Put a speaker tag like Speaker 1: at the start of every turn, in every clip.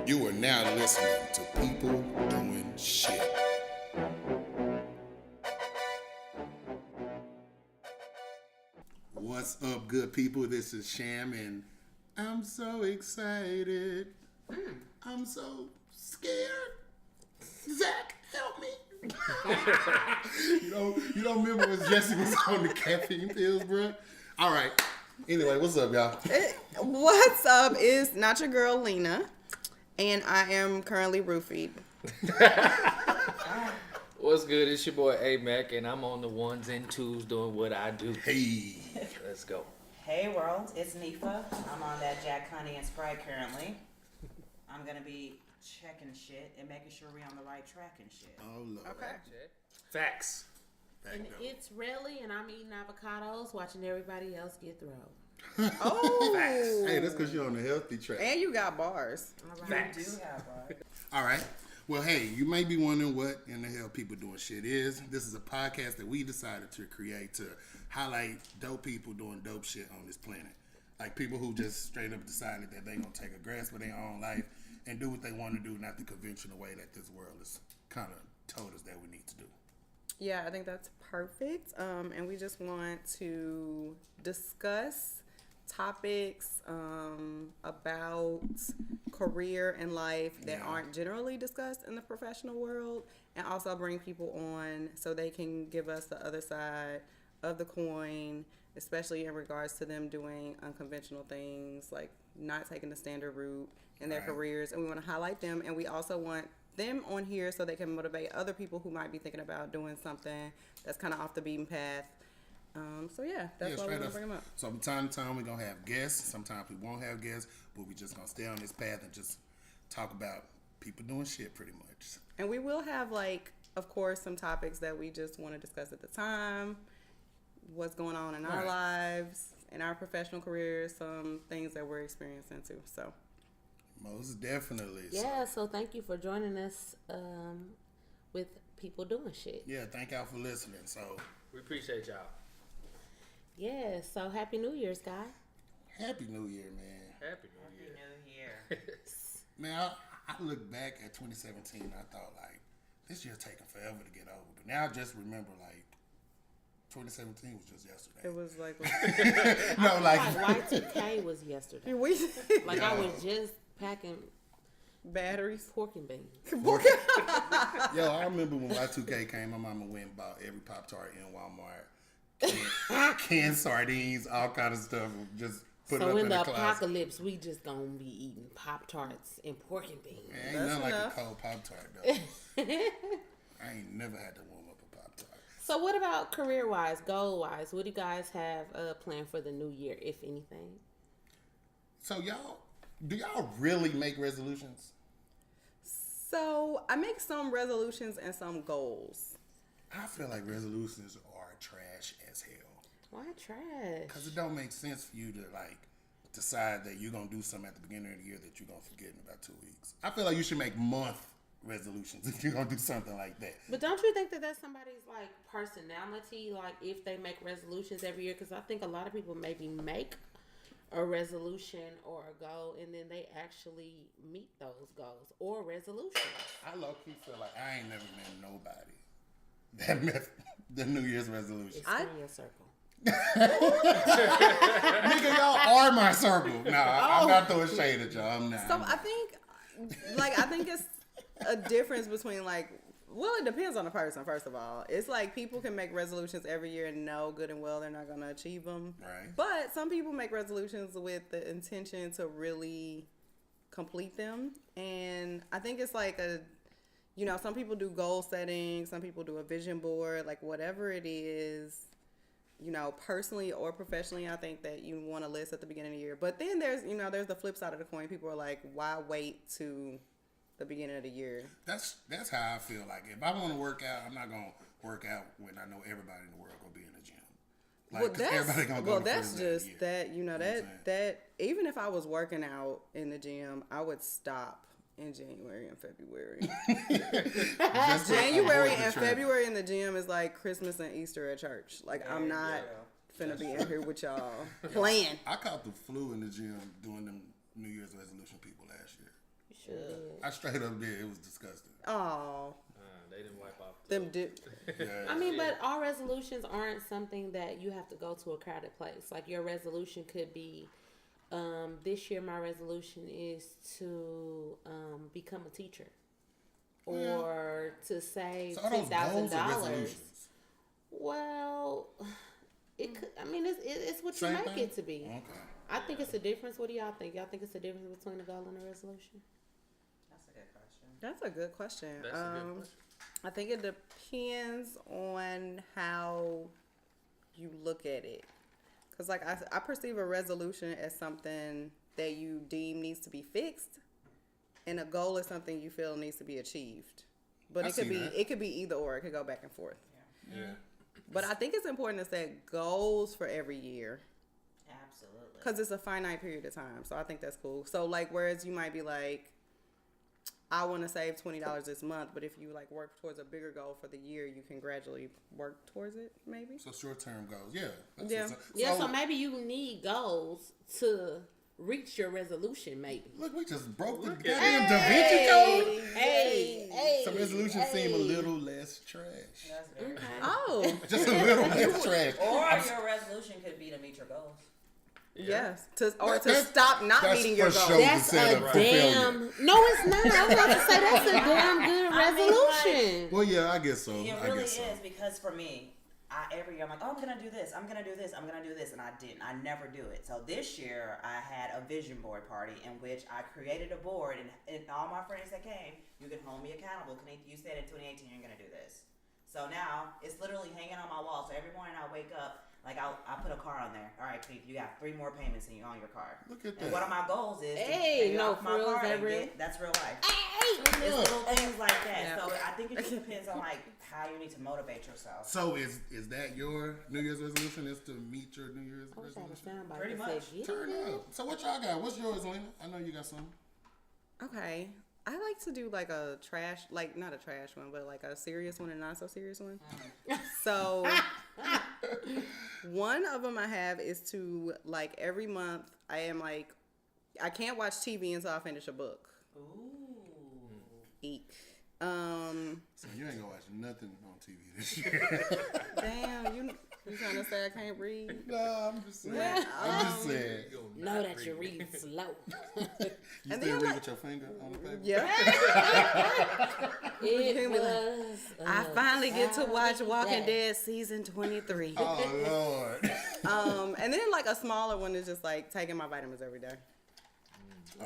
Speaker 1: You are now listening to People Doing Shit. What's up, good people? This is Sham, and I'm so excited. I'm so scared. Zach, help me. you don't remember when Jesse was on the caffeine pills, bro? All right. Anyway, what's up, y'all?
Speaker 2: What's up? It's not your girl Lena, and I am currently roofied.
Speaker 3: What's good? It's your boy A-Mac, and I'm on the ones and twos doing what I do.
Speaker 1: Hey.
Speaker 3: Let's go.
Speaker 4: Hey world, it's Nifa. I'm on that Jack, Honey, and Sprite currently. I'm gonna be checking shit and making sure we're on the right track and shit.
Speaker 1: Oh, Lord.
Speaker 2: Okay.
Speaker 3: Facts.
Speaker 5: And it's Relly, and I'm eating avocados, watching everybody else get thrown.
Speaker 2: Oh.
Speaker 1: Hey, that's because you're on the healthy track.
Speaker 2: And you got bars.
Speaker 4: You
Speaker 3: Facts.
Speaker 4: do have one.
Speaker 1: All right. Well, hey, you may be wondering what in the hell People Doing Shit is. This is a podcast that we decided to create to highlight dope people doing dope shit on this planet. Like people who just straight up decided that they're going to take a grasp of their own life and do what they want to do, not the conventional way that this world has kind of told us that we need to do.
Speaker 2: Yeah, I think that's perfect. And we just want to discuss topics about career and life that aren't generally discussed in the professional world, and also bring people on so they can give us the other side of the coin, especially in regards to them doing unconventional things, like not taking the standard route in their careers. And we want to highlight them, and we also want them on here so they can motivate other people who might be thinking about doing something that's kind of off the beaten path. That's why we're going to bring them up.
Speaker 1: So from time to time, we're going to have guests. Sometimes we won't have guests, but we're just going to stay on this path and just talk about people doing shit pretty much.
Speaker 2: And we will have, like, of course, some topics that we just want to discuss at the time, what's going on in our lives, in our professional careers, some things that we're experiencing too. So,
Speaker 1: most definitely.
Speaker 5: Yeah, so thank you for joining us with People Doing Shit.
Speaker 1: Yeah, thank y'all for listening. So,
Speaker 3: We appreciate y'all.
Speaker 5: Yeah, so Happy New Year's, guy.
Speaker 1: Happy New Year, man.
Speaker 3: Happy New Year.
Speaker 4: New Year.
Speaker 1: Man, I look back at 2017 and I thought, like, this year's taking forever to get over. But now I just remember, like, 2017 was just yesterday.
Speaker 2: it was like,
Speaker 1: No, like,
Speaker 5: Like Y2K was yesterday. Like I was just packing
Speaker 2: batteries.
Speaker 5: pork and beans.
Speaker 1: yo, I remember when Y2K came, my mama went and bought every Pop-Tart in Walmart. Canned sardines, all kind of stuff. Just put it
Speaker 5: So
Speaker 1: up
Speaker 5: in
Speaker 1: in
Speaker 5: the
Speaker 1: the closet.
Speaker 5: apocalypse, we just gonna be eating Pop-Tarts and pork and beans.
Speaker 1: Man, ain't
Speaker 2: That's
Speaker 1: nothing like
Speaker 2: enough.
Speaker 1: a cold Pop-Tart, though. I ain't never had to warm up a Pop-Tart.
Speaker 5: So what about career-wise, goal-wise? What do you guys have planned for the new year, if anything?
Speaker 1: So, do y'all really make resolutions?
Speaker 2: So I make some resolutions and some goals.
Speaker 1: I feel like resolutions are trash as hell.
Speaker 5: Why trash?
Speaker 1: Because it don't make sense for you to, like, decide that you're going to do something at the beginning of the year that you're going to forget in about 2 weeks. I feel like you should make month resolutions if you're going to do something like that.
Speaker 5: But don't you think that that's somebody's like personality? Like if they make resolutions every year, because I think a lot of people maybe make a resolution or a goal and then they actually meet those goals or resolutions.
Speaker 1: I low-key feel like I ain't never met nobody that met the New Year's resolution.
Speaker 5: Expand your circle.
Speaker 1: Nigga, y'all are my circle. Nah, I'm not throwing shade at y'all. I'm not.
Speaker 2: So I think it's a difference between, like, well, it depends on the person, first of all. It's like people can make resolutions every year and know good and well they're not going to achieve them.
Speaker 1: Right.
Speaker 2: But some people make resolutions with the intention to really complete them. And I think it's like some people do goal setting, some people do a vision board, like whatever it is, personally or professionally, I think that you want to list at the beginning of the year. But then there's the flip side of the coin. People are like, why wait to the beginning of the year?
Speaker 1: That's how I feel. Like if I want to work out, I'm not gonna work out when I know everybody in the world gonna be in the gym. Like, 'cause everybody gonna go the
Speaker 2: that's
Speaker 1: first day of the
Speaker 2: just
Speaker 1: year.
Speaker 2: that
Speaker 1: You know what I'm
Speaker 2: that even if I was working out in the gym, I would stop in January and February.
Speaker 1: Just to
Speaker 2: January
Speaker 1: avoid the
Speaker 2: and
Speaker 1: trend.
Speaker 2: February in the gym is like Christmas and Easter at church. Like I'm not finna be in here with y'all playing.
Speaker 1: I caught the flu in the gym doing them New Year's resolution people last year.
Speaker 5: You should.
Speaker 1: I straight up did. It was disgusting.
Speaker 2: Oh,
Speaker 3: They didn't wipe off.
Speaker 2: them dip.
Speaker 1: Yeah.
Speaker 5: I mean, but all resolutions aren't something that you have to go to a crowded place. Like your resolution could be, this year my resolution is to become a teacher, or to save
Speaker 1: So are those goals or
Speaker 5: $10,000.
Speaker 1: resolutions?
Speaker 5: Well, it could. I mean, it's what
Speaker 1: Same
Speaker 5: you make
Speaker 1: thing?
Speaker 5: it to be.
Speaker 1: Okay.
Speaker 5: I think it's a difference. What do y'all think? Y'all think it's a difference between a goal and a resolution?
Speaker 4: That's a good question.
Speaker 2: That's a good question.
Speaker 3: That's a good question.
Speaker 2: I think it depends on how you look at it. Because, like, I perceive a resolution as something that you deem needs to be fixed, and a goal is something you feel needs to be achieved. But
Speaker 1: I
Speaker 2: it could
Speaker 1: see
Speaker 2: be
Speaker 1: that.
Speaker 2: it could be either or. It could go back and forth.
Speaker 1: Yeah.
Speaker 2: But I think it's important to set goals for every year
Speaker 4: Absolutely.
Speaker 2: because it's a finite period of time. So I think that's cool. So, like, whereas you might be like, I want to save $20 this month, but if you like work towards a bigger goal for the year, you can gradually work towards it. Maybe.
Speaker 1: So short term goals. Yeah. That's
Speaker 2: Yeah.
Speaker 1: what's up.
Speaker 5: Yeah. So maybe you need goals to reach your resolution. Maybe.
Speaker 1: Look, we just broke the
Speaker 3: Look at
Speaker 1: goddamn Da Vinci Code.
Speaker 5: Hey.
Speaker 1: So resolutions seem a little less trash.
Speaker 4: That's very
Speaker 5: Okay.
Speaker 2: Oh,
Speaker 1: Just a little less trash.
Speaker 4: Or your resolution could be to meet your goals.
Speaker 2: yes. To to
Speaker 1: That's-
Speaker 2: stop not
Speaker 1: that's
Speaker 2: meeting your
Speaker 1: for
Speaker 2: goals.
Speaker 1: sure.
Speaker 5: That's
Speaker 1: Set
Speaker 5: a
Speaker 1: up for
Speaker 5: damn. No, it's not. I was about to say that's a damn good
Speaker 4: I mean,
Speaker 5: resolution.
Speaker 1: Well, yeah, I guess so.
Speaker 4: It
Speaker 1: I
Speaker 4: really
Speaker 1: guess so.
Speaker 4: is because for me, every year I'm like, oh, I'm gonna do this, I'm gonna do this, I'm gonna do this, and I didn't. I never do it. So this year I had a vision board party in which I created a board, and all my friends that came, you can hold me accountable. Kanika, you said in 2018 you're gonna do this. So now it's literally hanging on my wall. So every morning I wake up, like I put a car on there. All right, Kanika, you got 3 more payments on your car.
Speaker 1: Look at
Speaker 4: And one of
Speaker 1: that.
Speaker 4: my goals is to
Speaker 5: Hey,
Speaker 4: pay
Speaker 5: no
Speaker 4: off my
Speaker 5: frills,
Speaker 4: car
Speaker 5: that
Speaker 4: and
Speaker 5: real?
Speaker 4: that's real life.
Speaker 5: Hey.
Speaker 4: It's little things like that.
Speaker 2: Yeah.
Speaker 4: So I think it just depends on like how you need to motivate yourself.
Speaker 1: So is that your New Year's resolution? Is to meet your New Year's
Speaker 5: I wish I had a
Speaker 1: resolution?
Speaker 5: soundbite
Speaker 4: Pretty
Speaker 5: that said,
Speaker 4: much.
Speaker 5: "Get
Speaker 1: Turn
Speaker 5: it."
Speaker 1: up. So what y'all got? What's yours, Lena? I know you got some.
Speaker 2: Okay. I like to do like a trash, like not a trash one, but like a serious one and not so serious one. So one of them I have is to like every month I am like, I can't watch TV until I finish a book.
Speaker 4: Ooh.
Speaker 2: Eek.
Speaker 1: So you ain't gonna watch nothing on TV this year.
Speaker 2: Damn, you trying to say I can't read?
Speaker 1: No, I'm just saying. I'm just saying.
Speaker 5: Know that you read slow.
Speaker 1: You
Speaker 2: And
Speaker 1: still
Speaker 2: then,
Speaker 1: read
Speaker 2: like-
Speaker 1: with your finger on the paper?
Speaker 2: Yeah.
Speaker 5: It was.
Speaker 2: I finally get to watch Walking
Speaker 5: Saturday.
Speaker 2: Dead season 23.
Speaker 1: Oh Lord.
Speaker 2: And then like a smaller one is just like taking my vitamins every day.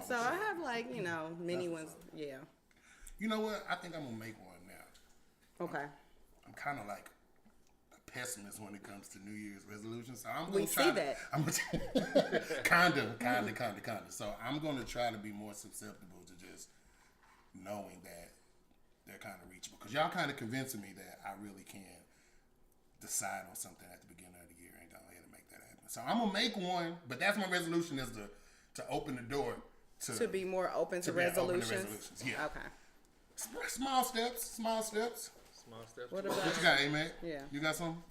Speaker 2: So I have like, you know, mini
Speaker 1: That's
Speaker 2: ones. Yeah.
Speaker 1: You know what? I think I'm gonna make one now.
Speaker 2: Okay.
Speaker 1: I'm kind of like a pessimist when it comes to New Year's resolutions. So I'm gonna
Speaker 2: We
Speaker 1: try
Speaker 2: see
Speaker 1: to,
Speaker 2: that.
Speaker 1: I'm kinda. So I'm gonna try to be more susceptible to just knowing that they're kind of reachable. Because y'all kind of convincing me that I really can decide on something at the beginning of the year and go ahead and make that happen. So I'm gonna make one, but that's my resolution is to open the door
Speaker 2: To be more open to
Speaker 1: be open to
Speaker 2: resolutions.
Speaker 1: resolutions, yeah.
Speaker 2: Okay.
Speaker 1: small steps. Small steps.
Speaker 3: Small steps.
Speaker 2: What
Speaker 3: towards-
Speaker 2: about-
Speaker 1: What you got, A-Mac?
Speaker 2: Yeah.
Speaker 1: You got something?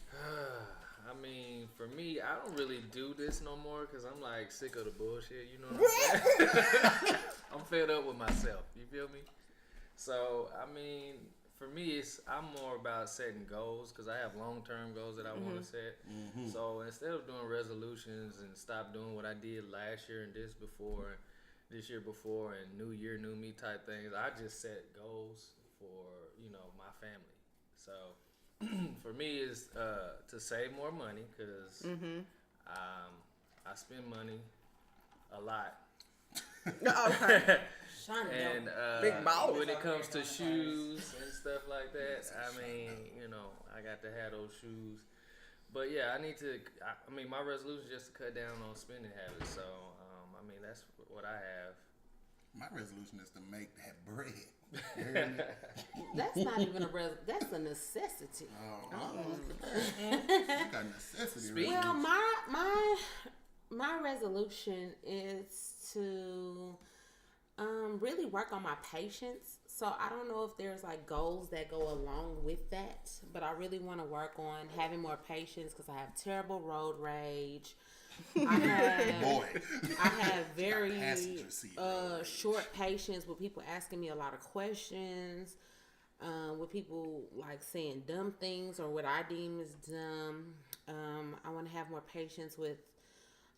Speaker 3: I mean, for me, I don't really do this no more because I'm like sick of the bullshit. You know what I'm saying? I'm fed up with myself. You feel me? So, I mean, for me, I'm more about setting goals because I have long-term goals that I want to set. So instead of doing resolutions and stop doing what I did last year and this year before, and New Year, New Me type things, I just set goals for my family. So for me, is to save more money because I spend money a lot.
Speaker 2: Okay.
Speaker 3: And
Speaker 2: Big balls.
Speaker 3: when it comes to shoes and stuff like that, I mean, I got to have those shoes. But yeah, I need to. I mean, my resolution is just to cut down on spending habits. So, I mean, that's what I have.
Speaker 1: My resolution is to make that bread. You hear me?
Speaker 5: That's not even that's a necessity.
Speaker 1: Look at that. You got necessity.
Speaker 3: Speak.
Speaker 5: Well, my resolution is to really work on my patience. So I don't know if there's like goals that go along with that, but I really want to work on having more patience because I have terrible road rage. I have
Speaker 1: Boy.
Speaker 5: I have very
Speaker 1: Passenger seat.
Speaker 5: short patience with people asking me a lot of questions. With people like saying dumb things or what I deem as dumb. I want to have more patience with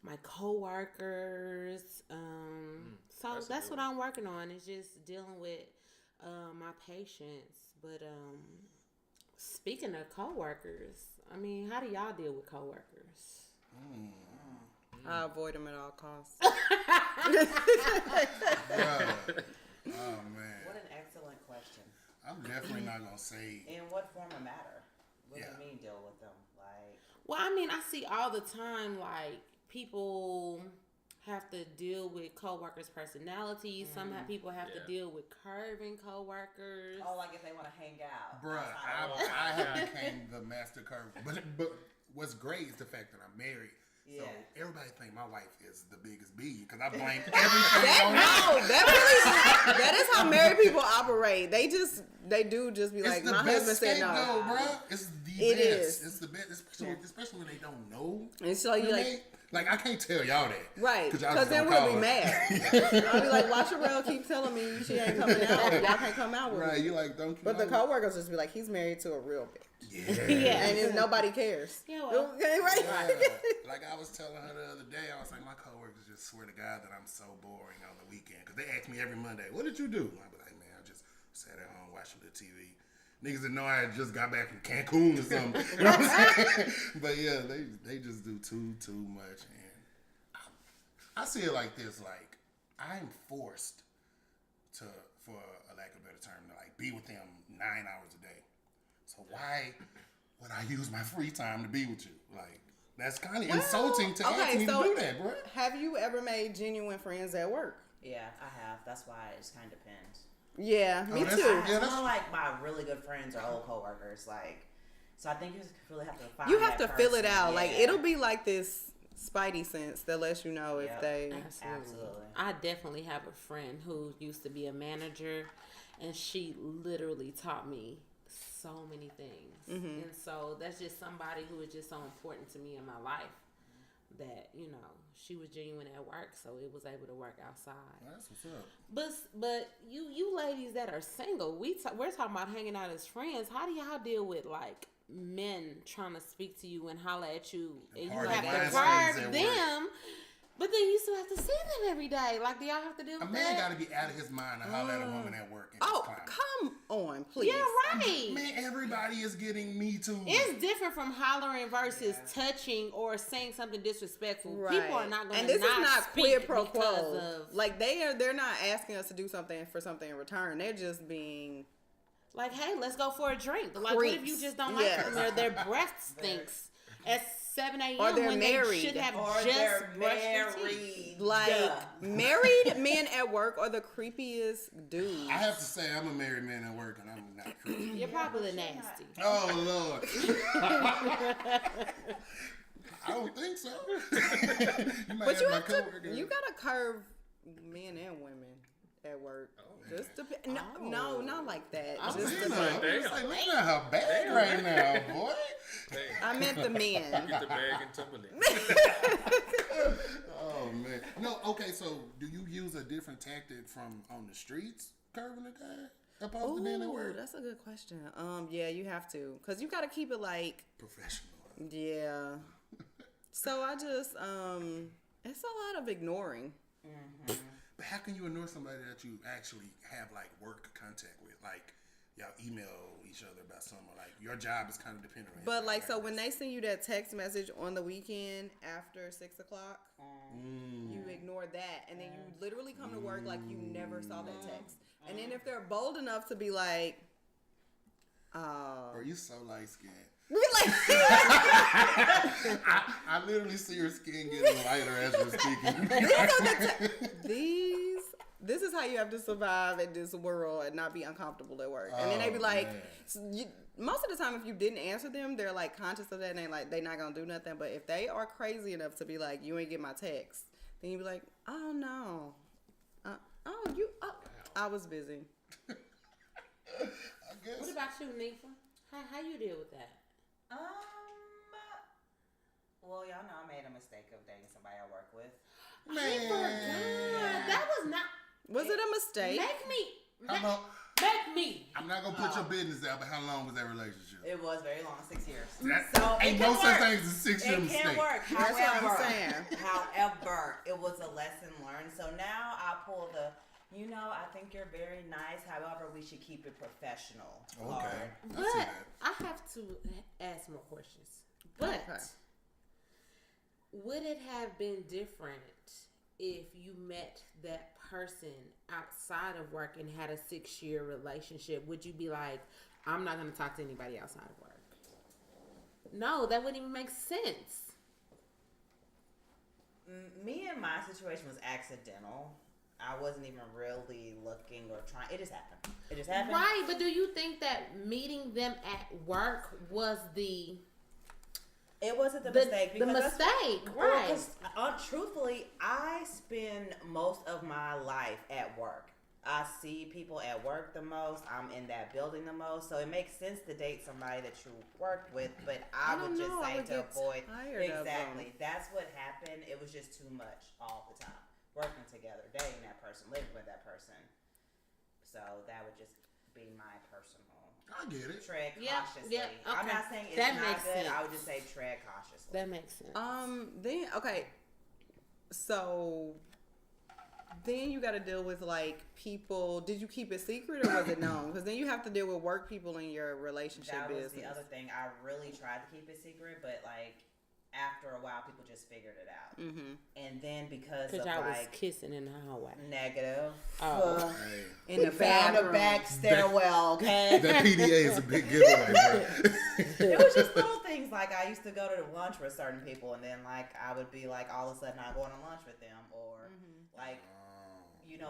Speaker 5: my coworkers. So that's what I'm working on. Is just dealing with my patience. But speaking of coworkers, I mean, how do y'all deal with coworkers?
Speaker 2: I avoid them at all costs.
Speaker 1: Bruh. Oh man.
Speaker 4: What an excellent question.
Speaker 1: I'm definitely not gonna say.
Speaker 4: In what form of matter? What do
Speaker 1: Yeah.
Speaker 4: you mean deal with them? Like,
Speaker 5: Well, I mean, I see all the time, like, people have to deal with coworkers' personalities. Some people have to deal with curving coworkers.
Speaker 4: oh, like if they want to hang out.
Speaker 1: Bruh,
Speaker 4: outside of
Speaker 1: I
Speaker 4: work.
Speaker 1: have became the master curve. But what's great is the fact that I'm married. So
Speaker 4: Yeah.
Speaker 1: everybody think my wife is the biggest bee because I blame everything on her.
Speaker 2: No, that is how married people operate. They do just be
Speaker 1: It's
Speaker 2: like,
Speaker 1: the
Speaker 2: my
Speaker 1: best
Speaker 2: husband said
Speaker 1: scapegoat,
Speaker 2: no.
Speaker 1: bruh. It's the
Speaker 2: It
Speaker 1: best.
Speaker 2: is.
Speaker 1: It's the best, especially when they don't know.
Speaker 2: And so you like,
Speaker 1: I can't tell y'all that.
Speaker 2: right,
Speaker 1: y'all
Speaker 2: because
Speaker 1: just
Speaker 2: then
Speaker 1: don't
Speaker 2: we'll
Speaker 1: call
Speaker 2: be
Speaker 1: her.
Speaker 2: mad. I'll be like, Watcherell keep telling me she ain't coming out. Y'all can't come out with
Speaker 1: Right,
Speaker 2: me.
Speaker 1: you like, don't you
Speaker 2: But the
Speaker 1: know?
Speaker 2: coworkers just be like, he's married to a real bitch.
Speaker 1: Yeah.
Speaker 2: And then nobody cares.
Speaker 5: Yeah, well.
Speaker 2: Okay, right?
Speaker 1: Like I was telling her the other day, I was like, my coworkers just swear to God that I'm so boring on the weekend because they ask me every Monday, "What did you do?" I be like, "Man, I just sat at home watching the TV." Niggas that know I had just got back from Cancun or something. You know what I'm saying? But yeah, they just do too much, and I see it like this: like I'm forced to, for a lack of a better term, to like be with them 9 hours a day. So why would I use my free time to be with you? Like, that's kind of insulting to ask me to do that, bro.
Speaker 2: Have you ever made genuine friends at work?
Speaker 4: Yeah, I have. That's why it just kind of depends.
Speaker 2: Yeah, me
Speaker 1: that's-
Speaker 2: too.
Speaker 1: yeah,
Speaker 4: Some of like my really good friends are old coworkers. Like, so I think you just really have to find.
Speaker 2: You have to
Speaker 4: that
Speaker 2: fill it
Speaker 4: person.
Speaker 2: out. Like,
Speaker 4: Yeah.
Speaker 2: it'll be like this spidey sense that lets you know if
Speaker 4: Yep.
Speaker 2: they.
Speaker 4: Absolutely.
Speaker 5: I definitely have a friend who used to be a manager, and she literally taught me so many things. And so that's just somebody who is just so important to me in my life that, you know, she was genuine at work, so it was able to work outside.
Speaker 1: That's what's up.
Speaker 5: But you ladies that are single, we're talking about hanging out as friends. How do y'all deal with like men trying to speak to you and holler at you, and you
Speaker 1: Harvey
Speaker 5: have to
Speaker 1: Weinstein's
Speaker 5: curb
Speaker 1: at work.
Speaker 5: them, but then you still have to see them every day? Like, do y'all have to deal
Speaker 1: A
Speaker 5: with
Speaker 1: man
Speaker 5: that?
Speaker 1: got to be out of his mind to holler at a woman at work. In
Speaker 2: Oh,
Speaker 1: this climate.
Speaker 2: come on, please.
Speaker 5: Yeah, right.
Speaker 1: Man, everybody is getting me too.
Speaker 5: It's different from hollering versus touching or saying something disrespectful.
Speaker 2: Right.
Speaker 5: People are not going to
Speaker 2: and this is not
Speaker 5: speak
Speaker 2: quid pro
Speaker 5: because
Speaker 2: quo.
Speaker 5: of
Speaker 2: Like they're not asking us to do something for something in return. They're just being
Speaker 5: like, hey, let's go for a drink. Like, what if you
Speaker 2: Creeps.
Speaker 5: just don't like
Speaker 2: Yes.
Speaker 5: them? Their breath stinks at 7 a.m.
Speaker 2: Or they're
Speaker 5: when
Speaker 2: married.
Speaker 5: they should have
Speaker 4: Or
Speaker 5: just
Speaker 4: they're
Speaker 5: brushed their teeth.
Speaker 4: married.
Speaker 2: like
Speaker 4: Duh.
Speaker 2: married men at work are the creepiest dudes.
Speaker 1: I have to say, I'm a married man at work, and I'm not creepy.
Speaker 5: You're probably
Speaker 4: but you're not.
Speaker 5: nasty.
Speaker 1: Oh Lord. I don't think so. You might
Speaker 2: But you
Speaker 1: my
Speaker 2: have to,
Speaker 1: coworker.
Speaker 2: you gotta curve men and women at work. Just no, not like that.
Speaker 5: I'm
Speaker 2: Just
Speaker 1: You
Speaker 2: the,
Speaker 1: know,
Speaker 3: Damn.
Speaker 1: it's like, look at her bag right now, boy.
Speaker 3: Hey,
Speaker 2: I meant the men.
Speaker 3: get the bag and tumble it.
Speaker 1: Oh man. No, okay. So, do you use a different tactic from on the streets, curving a guy, opposed to being at
Speaker 2: Ooh,
Speaker 1: work?
Speaker 2: that's a good question. Yeah, you have to, cause you gotta keep it like,
Speaker 1: Professional.
Speaker 2: yeah. So I just, it's a lot of ignoring.
Speaker 1: But how can you ignore somebody that you actually have like work contact with? Like y'all email each other about something. Like your job is kind of dependent on.
Speaker 2: But like,
Speaker 1: everybody
Speaker 2: so
Speaker 1: else.
Speaker 2: when they send you that text message on the weekend after 6 o'clock, you ignore that, and then you literally come to work like you never saw that text. And then if they're bold enough to be like,
Speaker 1: Bro, you so light skinned.
Speaker 2: we like,
Speaker 1: I literally see your skin getting lighter as we're speaking.
Speaker 2: this is how you have to survive in this world and not be uncomfortable at work. And then they be
Speaker 1: Oh,
Speaker 2: like,
Speaker 1: man.
Speaker 2: most of the time, if you didn't answer them, they're like conscious of that, and they not gonna do nothing. But if they are crazy enough to be like, you ain't get my text, then you be like, oh no, I was busy.
Speaker 1: I guess.
Speaker 5: What about you, Nifa? How you deal with that?
Speaker 4: Well, y'all know I made a mistake of dating somebody I work with.
Speaker 5: I forgot. That was not.
Speaker 2: Was it a mistake?
Speaker 5: Make me.
Speaker 1: I'm not gonna put your business out, but how long was that relationship?
Speaker 4: It was very long, 6 years.
Speaker 1: So ain't no such thing as a 6 year
Speaker 4: It
Speaker 1: mistake.
Speaker 4: can work.
Speaker 2: That's what I'm
Speaker 4: However,
Speaker 2: saying.
Speaker 4: however, it was a lesson learned. So now I pull the, I think you're very nice. However, we should keep it professional.
Speaker 1: Okay. I see
Speaker 5: But
Speaker 1: that.
Speaker 5: I have to ask more questions. But
Speaker 2: Okay.
Speaker 5: would it have been different if you met that person outside of work and had a 6-year relationship? Would you be like, I'm not going to talk to anybody outside of work? No, that wouldn't even make sense.
Speaker 4: Me and my situation was accidental. I wasn't even really looking or trying. It just happened. It just happened.
Speaker 5: Right, but do you think that meeting them at work was the
Speaker 4: It wasn't the mistake.
Speaker 5: the
Speaker 4: because
Speaker 5: mistake,
Speaker 4: well,
Speaker 5: right?
Speaker 4: 'cause, truthfully, I spend most of my life at work. I see people at work the most. I'm in that building the most. So it makes sense to date somebody that you worked with. But I would just
Speaker 2: know, I
Speaker 4: say
Speaker 2: would
Speaker 4: to
Speaker 2: get
Speaker 4: avoid.
Speaker 2: tired of
Speaker 4: Exactly.
Speaker 2: them.
Speaker 4: That's what happened. It was just too much all the time. Working together, dating that person, living with that person. So that would just be my personal
Speaker 1: I get it.
Speaker 4: tread
Speaker 5: Yeah,
Speaker 4: cautiously.
Speaker 5: yeah,
Speaker 4: I'm
Speaker 5: okay.
Speaker 4: not saying it's
Speaker 5: That
Speaker 4: not
Speaker 5: makes
Speaker 4: good.
Speaker 5: sense.
Speaker 4: I would just say tread cautiously.
Speaker 5: That makes sense.
Speaker 2: Then okay, so then you got to deal with like people. Did you keep it secret or was it known? Because then you have to deal with work people in your relationship
Speaker 4: That was
Speaker 2: business.
Speaker 4: the other thing. I really tried to keep it secret, but like after a while, people just figured it out.
Speaker 2: Mm-hmm.
Speaker 4: And then because
Speaker 5: Because
Speaker 4: of
Speaker 5: y'all was
Speaker 4: like
Speaker 5: kissing in the hallway.
Speaker 4: negative,
Speaker 5: Oh.
Speaker 1: Hey,
Speaker 2: In the
Speaker 4: found the
Speaker 2: bathroom.
Speaker 4: back stairwell. Okay,
Speaker 1: that PDA is a big giveaway, bro.
Speaker 4: it was just little things like I used to go to lunch with certain people, and then like I would be like all of a sudden I go on lunch with them, or like.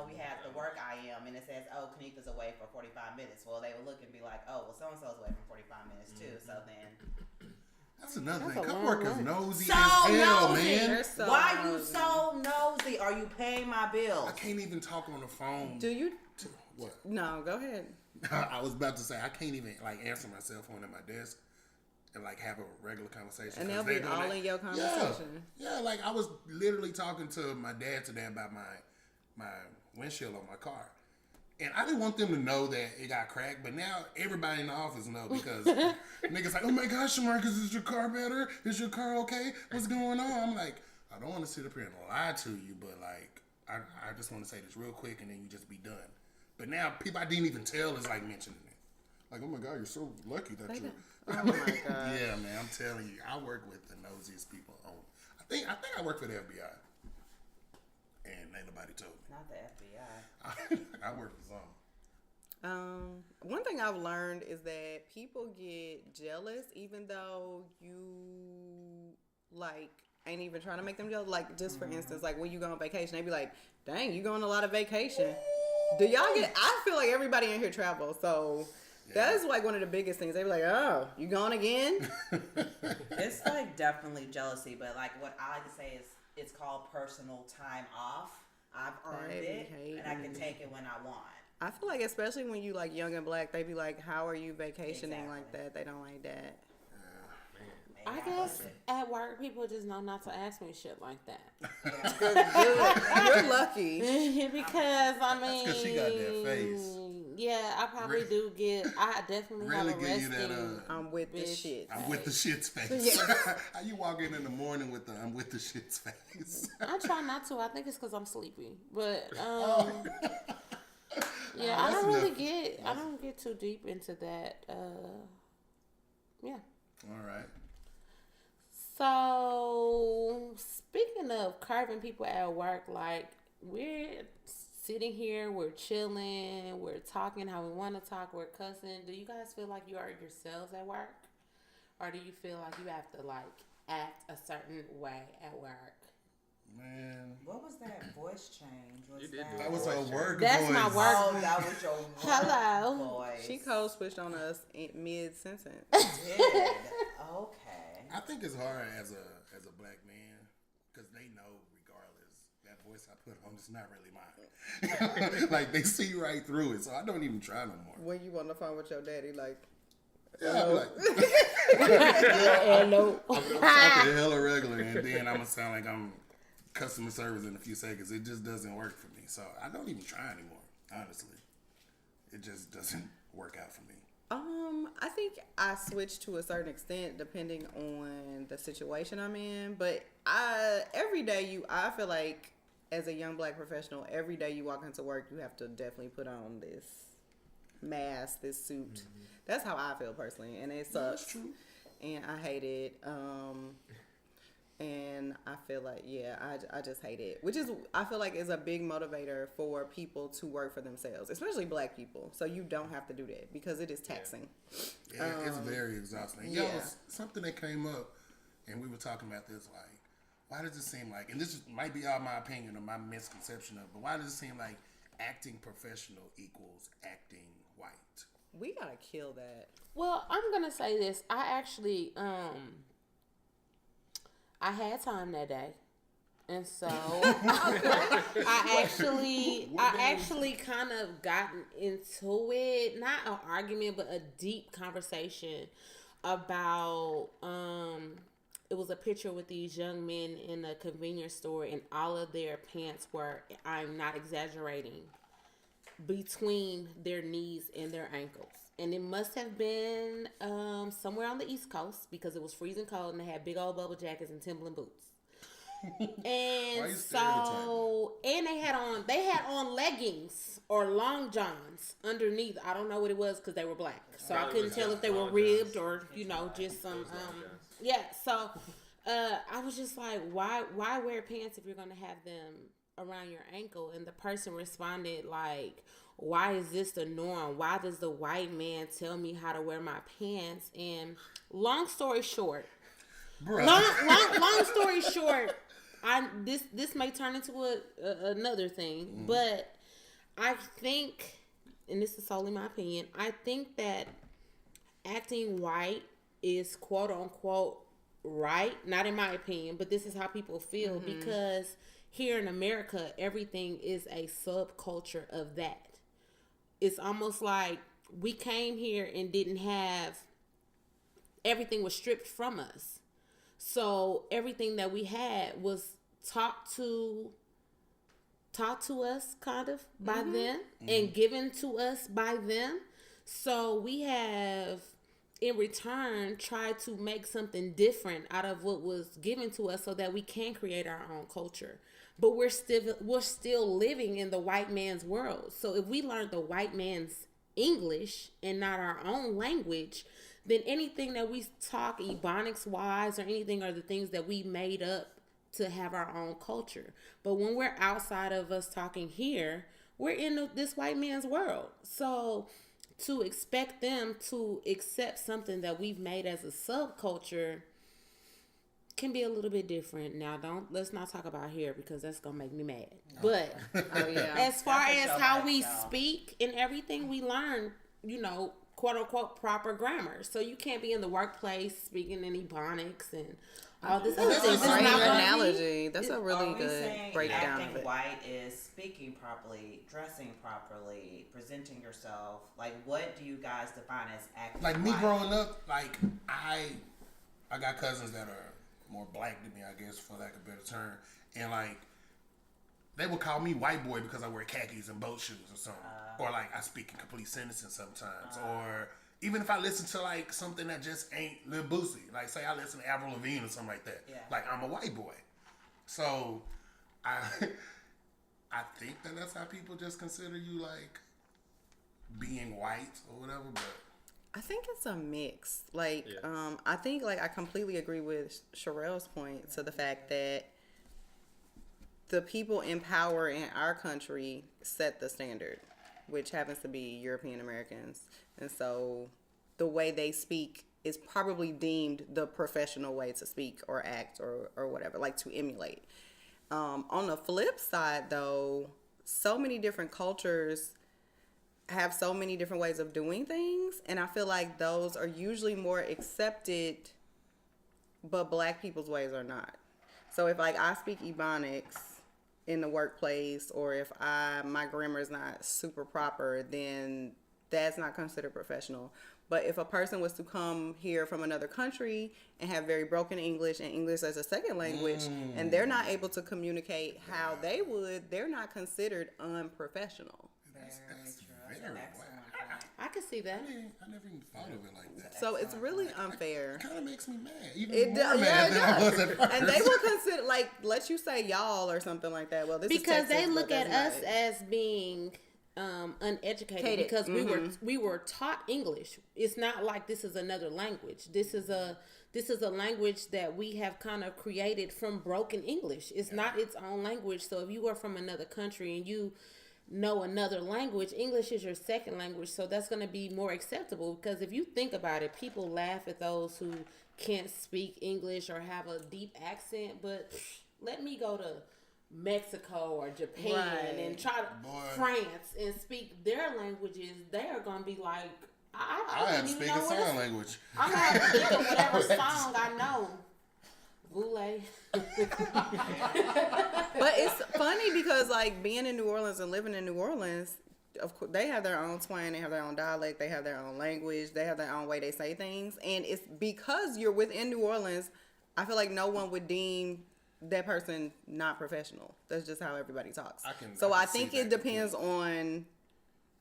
Speaker 4: We have the work IM, and it says, "Oh, Kanika's away for 45 minutes." Well, they would look and be like, "Oh, well, so and so's away for 45 minutes too." So then,
Speaker 1: That's another
Speaker 5: That's
Speaker 1: thing.
Speaker 5: a long
Speaker 1: Coworkers
Speaker 5: lunch.
Speaker 1: nosy
Speaker 4: So
Speaker 1: as hell,
Speaker 4: nosy.
Speaker 1: man.
Speaker 2: They're so
Speaker 4: why you
Speaker 2: nosy.
Speaker 4: so nosy? Are you paying my bills?
Speaker 1: I can't even talk on the phone.
Speaker 2: Do you?
Speaker 1: What?
Speaker 2: No, go ahead.
Speaker 1: I was about to say I can't even like answer my cell phone at my desk and like have a regular conversation.
Speaker 2: And
Speaker 1: 'cause
Speaker 2: they'll
Speaker 1: they're
Speaker 2: be
Speaker 1: gonna-
Speaker 2: all in your conversation.
Speaker 1: Yeah, like I was literally talking to my dad today about my windshield on my car. And I didn't want them to know that it got cracked, but now everybody in the office know because niggas like, oh my gosh, Shamarcus, is your car better? Is your car okay? What's going on? I'm like, I don't want to sit up here and lie to you, but like, I just want to say this real quick and then you just be done. But now people I didn't even tell is like mentioning it. Like, oh my God, you're so lucky that you.
Speaker 2: Oh my God.
Speaker 1: Yeah, man, I'm telling you, I work with the nosiest people on. I think I work for the FBI, and ain't nobody told me.
Speaker 4: Not the FBI.
Speaker 1: I work for some.
Speaker 2: One thing I've learned is that people get jealous even though you like ain't even trying to make them jealous. Like just for instance, like when you go on vacation, they be like, "Dang, you go on a lot of vacation." Do y'all get? I feel like everybody in here travels, so that is like one of the biggest things. They be like, "Oh, you going again?"
Speaker 4: It's like definitely jealousy, but like what I like to say is it's called personal time off. I've earned
Speaker 2: Baby,
Speaker 4: it,
Speaker 2: hey,
Speaker 4: and I can take it when I want.
Speaker 2: I feel like especially when you like young and black, they be like, "How are you vacationing like
Speaker 4: Exactly.
Speaker 2: that?" They don't like that.
Speaker 4: Maybe
Speaker 5: I guess
Speaker 4: earned it.
Speaker 5: at work people just know not to ask me shit like that.
Speaker 2: You're lucky.
Speaker 5: Because I mean,
Speaker 1: 'cause she got that face.
Speaker 5: Yeah, I probably do get. I definitely
Speaker 1: Really
Speaker 5: have a
Speaker 1: give you
Speaker 5: resting.
Speaker 1: that.
Speaker 2: I'm with the
Speaker 5: Bitch.
Speaker 2: shit.
Speaker 1: I'm with the shits face.
Speaker 2: Yes.
Speaker 1: How you walk in the morning with the I'm with the shits face?
Speaker 5: I try not to. I think it's because I'm sleepy. But yeah, I
Speaker 1: That's
Speaker 5: don't really
Speaker 1: enough.
Speaker 5: get. I don't get too deep into that. Yeah.
Speaker 1: All right.
Speaker 5: So speaking of carving people at work, like we're sitting here, we're chilling, we're talking how we want to talk, we're cussing. Do you guys feel like you are yourselves at work, or do you feel like you have to like act a certain way at work?
Speaker 1: Man.
Speaker 4: What was that voice change? Was
Speaker 3: You did do
Speaker 1: That was a work
Speaker 5: That's
Speaker 1: voice.
Speaker 5: my work.
Speaker 4: Oh, that was your
Speaker 5: Hello.
Speaker 4: voice.
Speaker 2: She code switched on us in mid sentence.
Speaker 4: did. Okay.
Speaker 1: I think it's hard as a black man because they know regardless that voice I put on is not really mine. Like they see right through it, so I don't even try no more.
Speaker 2: When you on the phone with your daddy, like,
Speaker 1: Yeah, I'll be like,
Speaker 5: Hello.
Speaker 1: I'm talking hella regular, and then I'm gonna sound like I'm customer service in a few seconds. It just doesn't work for me. So I don't even try anymore. Honestly, it just doesn't work out for me.
Speaker 2: I think I switch to a certain extent depending on the situation I'm in. But every day I feel like as a young black professional, every day you walk into work, you have to definitely put on this mask, this suit. Mm-hmm. That's how I feel personally, and it sucks.
Speaker 1: That's true.
Speaker 2: And I hate it. And I feel like, I just hate it. Which is, I feel like is a big motivator for people to work for themselves, especially black people. So you don't have to do that because it is taxing.
Speaker 1: Yeah, it's very exhausting.
Speaker 2: Yeah.
Speaker 1: Yo, something that came up, and we were talking about this, like, why does it seem like, and this might be all my opinion or my misconception of, but why does it seem like acting professional equals acting white?
Speaker 2: We gotta kill that.
Speaker 5: Well, I'm gonna say this. I actually, I had time that day, and so I actually kind of gotten into it. Not an argument, but a deep conversation about. It was a picture with these young men in a convenience store, and all of their pants were, I'm not exaggerating, between their knees and their ankles. And it must have been somewhere on the East Coast because it was freezing cold and they had big old bubble jackets and Timberland boots. And so, and they had on leggings or long johns underneath. I don't know what it was because they were black, so I couldn't tell if they were ribbed or just some. Yeah, so I was just like, why wear pants if you're gonna have them around your ankle? And the person responded like, why is this the norm? Why does the white man tell me how to wear my pants? And long story short, long story short, this may turn into another thing, but I think, and this is solely my opinion, I think that acting white is quote unquote right, not in my opinion, but this is how people feel because here in America, everything is a subculture of that. It's almost like we came here and didn't have, everything was stripped from us. So everything that we had was taught to us kind of by them and given to us by them. So we have in return tried to make something different out of what was given to us so that we can create our own culture. But we're still living in the white man's world. So if we learn the white man's English and not our own language, then anything that we talk Ebonics wise or anything are the things that we made up to have our own culture. But when we're outside of us talking here, we're in this white man's world. So to expect them to accept something that we've made as a subculture can be a little bit different. Now, let's not talk about here because that's gonna make me mad. But as far as how we speak and everything, we learn, quote unquote proper grammar. So you can't be in the workplace speaking in Ebonics and all this other
Speaker 2: That's
Speaker 5: stuff.
Speaker 2: a great analogy. That's a really good breakdown
Speaker 4: acting
Speaker 2: of it.
Speaker 4: white is speaking properly, dressing properly, presenting yourself. Like, what do you guys define as acting
Speaker 1: Like
Speaker 4: white?
Speaker 1: me growing up, like I got cousins that are more black than me, I guess, for lack of a better term, and like they would call me white boy because I wear khakis and boat shoes or something, or like I speak in complete sentences sometimes, or even if I listen to like something that just ain't Lil Boosie, like say I listen to Avril Lavigne or something like that, like I'm a white boy. So I think that's how people just consider you, like being white or whatever, but.
Speaker 2: I think it's a mix. Like, I think like I completely agree with Sherelle's point to the fact that the people in power in our country set the standard, which happens to be European Americans. And so the way they speak is probably deemed the professional way to speak or act or whatever, like to emulate. On the flip side, though, so many different cultures have so many different ways of doing things, and I feel like those are usually more accepted, but black people's ways are not. So if like I speak Ebonics in the workplace, or if my grammar is not super proper, then that's not considered professional. But if a person was to come here from another country and have very broken English and English as a second language, and they're not able to communicate how they would, they're not considered unprofessional.
Speaker 1: That's
Speaker 4: Very
Speaker 1: very
Speaker 4: true.
Speaker 1: wow.
Speaker 5: I can see that.
Speaker 1: I never even thought of it like that.
Speaker 2: So it's really unfair.
Speaker 1: It kind of makes me mad. Even
Speaker 2: It
Speaker 1: more
Speaker 2: does,
Speaker 1: mad than I was
Speaker 2: yeah,
Speaker 1: at
Speaker 2: it
Speaker 1: first.
Speaker 2: does. And they will consider, like, let you say y'all or something like that. Well, this
Speaker 5: Because
Speaker 2: is
Speaker 5: they
Speaker 2: Texas,
Speaker 5: look
Speaker 2: but
Speaker 5: at
Speaker 2: that's
Speaker 5: us
Speaker 2: not-
Speaker 5: as being uneducated
Speaker 2: Educated.
Speaker 5: because we were taught English. It's not like this is another language. This is a language that we have kind of created from broken English. It's not its own language. So if you are from another country and you know another language, English is your second language, so that's going to be more acceptable. Because if you think about it, people laugh at those who can't speak English or have a deep accent, but let me go to Mexico or Japan
Speaker 2: Right.
Speaker 5: and try to
Speaker 1: Boy.
Speaker 5: France and speak their languages. They are going to be like, I
Speaker 1: I have
Speaker 5: don't
Speaker 1: to
Speaker 5: even
Speaker 1: speak
Speaker 5: know
Speaker 1: a
Speaker 5: what
Speaker 1: sign
Speaker 5: it's-
Speaker 1: language.
Speaker 5: I'm gonna have to think of whatever song I know. Boule.
Speaker 2: But it's funny because, like, being in New Orleans and living in New Orleans, of course, they have their own twang, they have their own dialect, they have their own language, they have their own way they say things. And it's because you're within New Orleans, I feel like no one would deem that person not professional. That's just how everybody talks.
Speaker 1: I can
Speaker 2: I
Speaker 1: see
Speaker 2: think
Speaker 1: that
Speaker 2: it depends on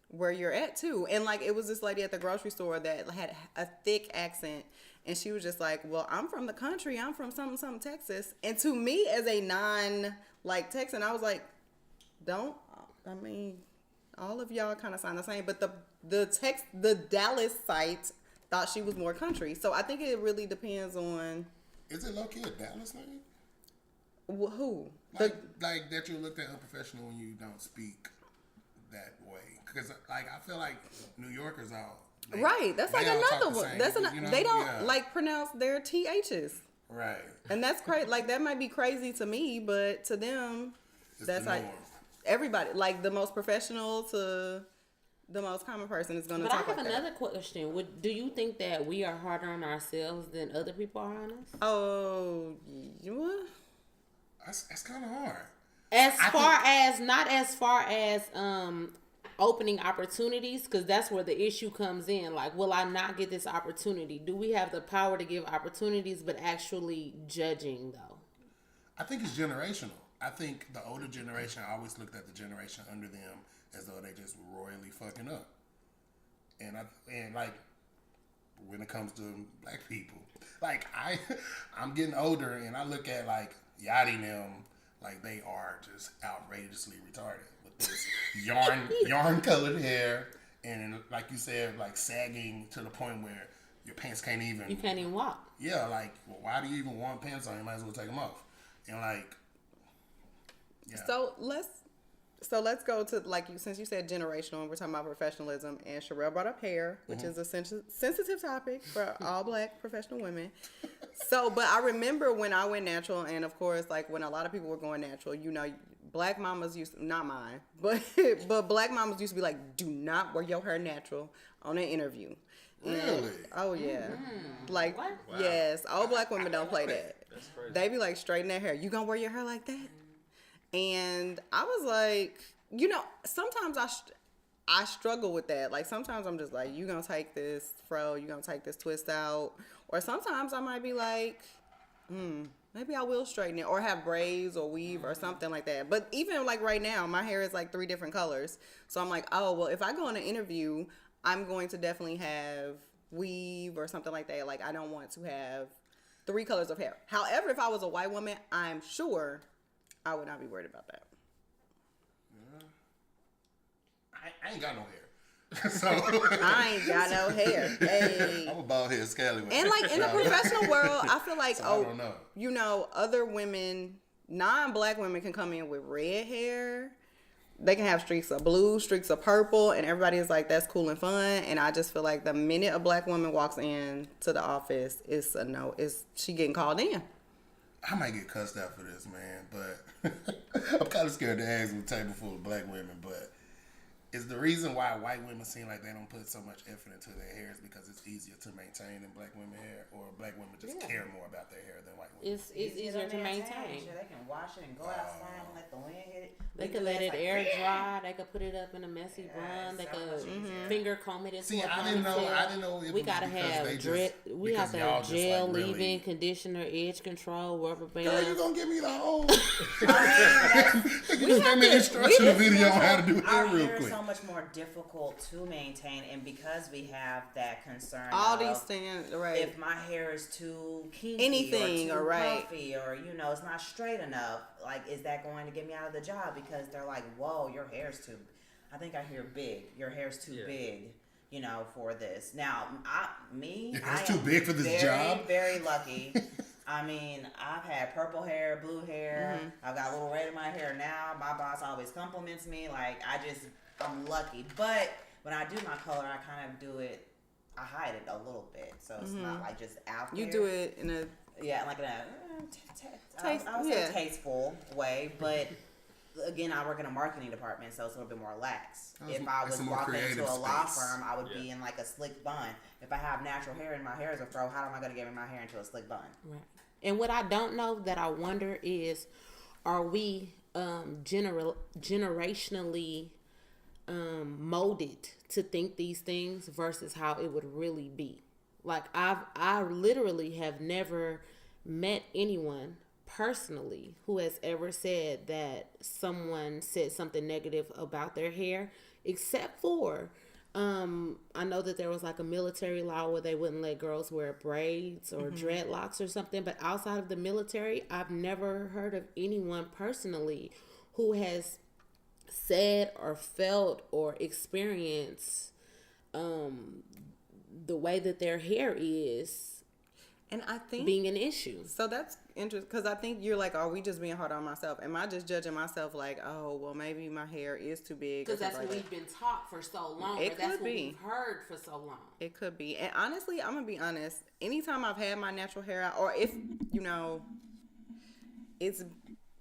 Speaker 2: where you're at too. And like, it was this lady at the grocery store that had a thick accent, and she was just like, well, I'm from the country, I'm from something Texas. And to me, as a non like Texan, I was like, all of y'all kind of sound the same, but the Dallas site thought she was more country. So I think it really depends on
Speaker 1: Is it low key a Dallas thing?
Speaker 2: who.
Speaker 1: Like that you're looked at unprofessional when you don't speak that way. Because like I feel like New Yorkers
Speaker 2: Right, that's like
Speaker 1: they all talk
Speaker 2: another
Speaker 1: the
Speaker 2: one.
Speaker 1: same,
Speaker 2: That's
Speaker 1: you know?
Speaker 2: they don't
Speaker 1: Yeah.
Speaker 2: like pronounce their THs.
Speaker 1: Right.
Speaker 2: And that's crazy. Like, that might be crazy to me, but to them,
Speaker 1: It's
Speaker 2: that's
Speaker 1: the
Speaker 2: like
Speaker 1: norm.
Speaker 2: everybody. Like, the most professional to the most common person is going to
Speaker 5: But I
Speaker 2: talk
Speaker 5: have
Speaker 2: like
Speaker 5: another
Speaker 2: that.
Speaker 5: question. Do you think that we are harder on ourselves than other people are on us?
Speaker 2: Oh, what?
Speaker 1: That's kind of hard.
Speaker 5: Not as far as opening opportunities, because that's where the issue comes in. Like, will I not get this opportunity? Do we have the power to give opportunities, but actually judging though?
Speaker 1: I think it's generational. I think the older generation always looked at the generation under them as though they just royally fucking up. And like when it comes to black people, like I'm getting older and I look at like Yachty and them like they are just outrageously retarded with this yarn colored hair and like you said, like sagging to the point where your pants can't even.
Speaker 5: You can't even walk.
Speaker 1: Yeah, like, well, why do you even want pants on? You might as well take them off. And like, yeah.
Speaker 2: So let's go to, like, since you said generational and we're talking about professionalism, and Sherelle brought up hair, which is a sensitive topic for all black professional women. So, but I remember when I went natural, and of course, like, when a lot of people were going natural, you know, black mamas not mine, but black mamas used to be like, do not wear your hair natural on an interview. And-
Speaker 1: Really?
Speaker 2: oh yeah. Like,
Speaker 5: What?
Speaker 3: Wow.
Speaker 2: yes, all black women don't play that.
Speaker 3: That's crazy.
Speaker 2: They be like, straighten that hair. You gonna wear your hair like that? And I was like, you know, sometimes I struggle with that. Like, sometimes I'm just like, you gonna take this fro, you gonna take this twist out. Or sometimes I might be like, maybe I will straighten it or have braids or weave or something like that. But even like right now, my hair is like 3 different colors. So I'm like, oh, well, if I go on an interview, I'm going to definitely have weave or something like that. Like, I don't want to have 3 colors of hair. However, if I was a white woman, I'm sure I would not be worried about that.
Speaker 1: I ain't got no hair. So
Speaker 2: I ain't got no hair. Hey.
Speaker 1: I'm a bald head scallywag.
Speaker 2: And like in the professional world, I feel like,
Speaker 1: So I don't know.
Speaker 2: you know, other women, non-black women can come in with red hair. They can have streaks of blue, streaks of purple, and everybody is like, that's cool and fun. And I just feel like the minute a black woman walks in to the office, it's a no. It's she getting called in.
Speaker 1: I might get cussed out for this, man, but I'm kind of scared to ask a table full of black women. But is the reason why white women seem like they don't put so much effort into their hair is because it's easier to maintain than black women hair, or black women just care more about their hair than white women?
Speaker 5: It's easier to maintain.
Speaker 4: Sure, they can wash it and go outside and let the wind hit it.
Speaker 5: They could let it air dry. They could put it up in a messy bun. They could finger comb it into
Speaker 1: See,
Speaker 5: a
Speaker 1: I didn't know.
Speaker 5: ponytail.
Speaker 1: I didn't know. If
Speaker 5: We
Speaker 1: it
Speaker 5: gotta
Speaker 1: was because
Speaker 5: have
Speaker 1: they
Speaker 5: dread.
Speaker 1: just,
Speaker 5: We have to
Speaker 1: because y'all
Speaker 5: have
Speaker 1: just,
Speaker 5: gel
Speaker 1: like, really-
Speaker 5: leave-in, conditioner, edge control, rubber
Speaker 1: Girl, you
Speaker 5: bands.
Speaker 1: gonna give me the whole? You just gave me an instructional video on how to do hair
Speaker 4: Our
Speaker 1: real
Speaker 4: hair is
Speaker 1: quick.
Speaker 4: so much more difficult to maintain, and because we have that concern,
Speaker 2: All
Speaker 4: of
Speaker 2: these things, right?
Speaker 4: if my hair is too kinky
Speaker 2: Anything,
Speaker 4: or too
Speaker 2: or right.
Speaker 4: puffy, or it's not straight enough, like, is that going to get me out of the job? Because they're like, whoa, your hair's too, I think I hear big, your hair's too big, for this. Now,
Speaker 1: It's too big for this
Speaker 4: very,
Speaker 1: job?
Speaker 4: very lucky. I mean, I've had purple hair, blue hair. I've got a little red in my hair now. My boss always compliments me. Like, I'm lucky. But when I do my color, I kind of do it, I hide it a little bit. So it's not like just out there.
Speaker 2: You do it in a
Speaker 4: Like in a I would
Speaker 2: yeah.
Speaker 4: say tasteful way. But again, I work in a marketing department, so it's a little bit more lax. If I
Speaker 1: it's
Speaker 4: was
Speaker 1: a more
Speaker 4: walking into a
Speaker 1: creative
Speaker 4: law
Speaker 1: space.
Speaker 4: firm, I would be in like a slick bun. If I have natural hair and my hair is a fro, how am I going to get my hair into a slick bun?
Speaker 5: Right. And what I don't know that I wonder is, are we generationally molded to think these things versus how it would really be? Like I literally have never met anyone personally who has ever said that someone said something negative about their hair, except for I know that there was like a military law where they wouldn't let girls wear braids or dreadlocks or something, but outside of the military, I've never heard of anyone personally who has said or felt or experienced the way that their hair is
Speaker 2: and I think
Speaker 5: being an issue.
Speaker 2: so that's interesting because I think you're like, are we just being hard on myself? Am I just judging myself like, oh, well, maybe my hair is too big?
Speaker 5: Because that's
Speaker 2: like
Speaker 5: what
Speaker 2: that?
Speaker 5: we've been taught for so long.
Speaker 2: It
Speaker 5: or that's
Speaker 2: could
Speaker 5: what
Speaker 2: be.
Speaker 5: we've heard for so long.
Speaker 2: It could be. And honestly, I'm gonna be honest. Anytime I've had my natural hair out, or if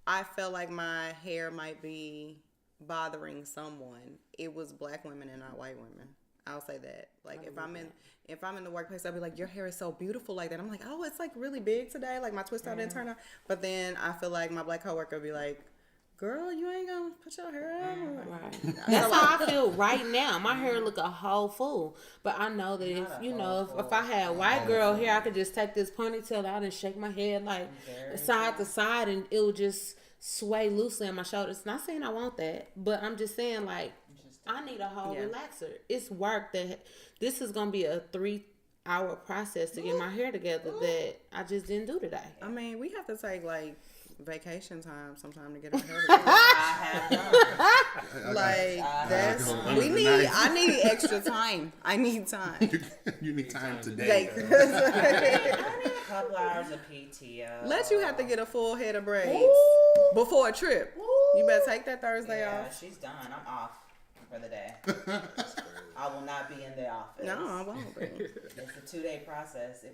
Speaker 2: I felt like my hair might be bothering someone, it was black women and not white women. I'll say that. Like if I'm in the workplace, I'll be like, your hair is so beautiful like that. I'm like, oh, it's like really big today. Like my twist out didn't turn out. But then I feel like my black coworker would be like, girl, you ain't gonna put your hair out.
Speaker 5: Right. That's how I feel right now. My hair look a whole fool. But I know that if I had white girl hair, I could just take this ponytail out and shake my head like side to side and it would just sway loosely on my shoulders. Not saying I want that, but I'm just saying like I need a whole relaxer. It's work that this is gonna be a 3-hour process to get my hair together that I just didn't do today.
Speaker 2: I mean, we have to take like vacation time sometime to get our hair together.
Speaker 4: I have done.
Speaker 2: Like that's
Speaker 1: go
Speaker 2: we
Speaker 1: under the
Speaker 2: need.
Speaker 1: knife.
Speaker 2: I need extra time. I need time.
Speaker 1: You need time today.
Speaker 2: Like,
Speaker 4: I need a couple hours of PTO.
Speaker 2: let you have to get a full head of braids before a trip. You better take that Thursday
Speaker 4: Yeah,
Speaker 2: off.
Speaker 4: she's done. I'm off for the day. I will not be in the office.
Speaker 2: No, I won't be.
Speaker 4: It's a 2-day process.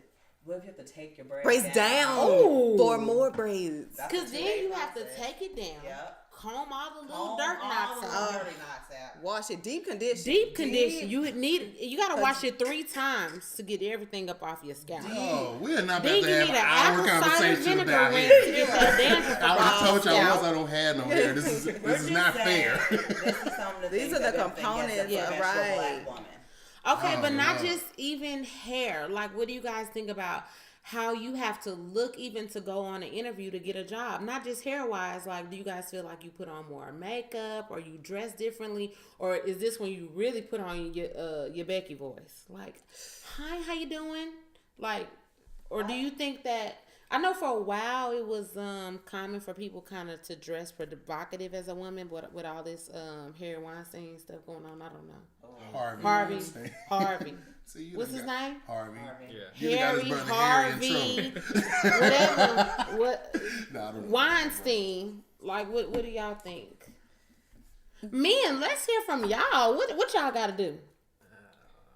Speaker 4: What if you have to take your braids
Speaker 2: Braids down
Speaker 5: Ooh.
Speaker 2: for more braids.
Speaker 4: That's a
Speaker 5: Because then
Speaker 4: 2-day
Speaker 5: you have to
Speaker 4: process.
Speaker 5: take it down,
Speaker 4: Yep.
Speaker 5: comb all the little
Speaker 4: Comb
Speaker 5: dirt
Speaker 4: all
Speaker 5: knots
Speaker 4: the
Speaker 5: out.
Speaker 4: dirty knots out.
Speaker 2: Wash it, deep condition.
Speaker 5: Deep condition. You gotta wash it 3 times to get everything up off your scalp.
Speaker 1: Oh, we're not about
Speaker 5: Then
Speaker 1: to
Speaker 5: you
Speaker 1: have
Speaker 5: need
Speaker 1: an
Speaker 5: an
Speaker 1: hour
Speaker 5: apple cider
Speaker 1: conversation
Speaker 5: vinegar
Speaker 1: about
Speaker 5: rinse
Speaker 1: hair.
Speaker 5: to get that dandruff
Speaker 1: I
Speaker 5: off
Speaker 1: already
Speaker 5: your
Speaker 1: told y'all
Speaker 5: scalp.
Speaker 1: once I don't have no hair. This is not fair.
Speaker 4: This is some of the
Speaker 2: These
Speaker 4: things
Speaker 2: are the
Speaker 4: that have been
Speaker 2: components,
Speaker 4: against a professional
Speaker 2: right.
Speaker 4: black woman.
Speaker 5: Okay,
Speaker 1: Oh,
Speaker 5: but not
Speaker 1: no.
Speaker 5: just even hair. Like, what do you guys think about how you have to look even to go on an interview to get a job? Not just hair-wise. Like, do you guys feel like you put on more makeup or you dress differently? Or is this when you really put on your Becky voice? Like, hi, how you doing? Like, or do you think that... I know for a while it was common for people kind of to dress provocative as a woman, but with all this Harry Weinstein stuff going on, I don't know. Harvey.
Speaker 1: See, you
Speaker 5: What's
Speaker 1: done
Speaker 5: his
Speaker 1: got
Speaker 5: name?
Speaker 1: Harvey.
Speaker 3: Yeah.
Speaker 1: You done got his
Speaker 5: Harry,
Speaker 1: brother Harry in
Speaker 5: Harvey,
Speaker 1: trouble.
Speaker 5: whatever. What
Speaker 1: No, I don't know.
Speaker 5: Weinstein? Like, what do y'all think? Men, let's hear from y'all. What y'all got to do?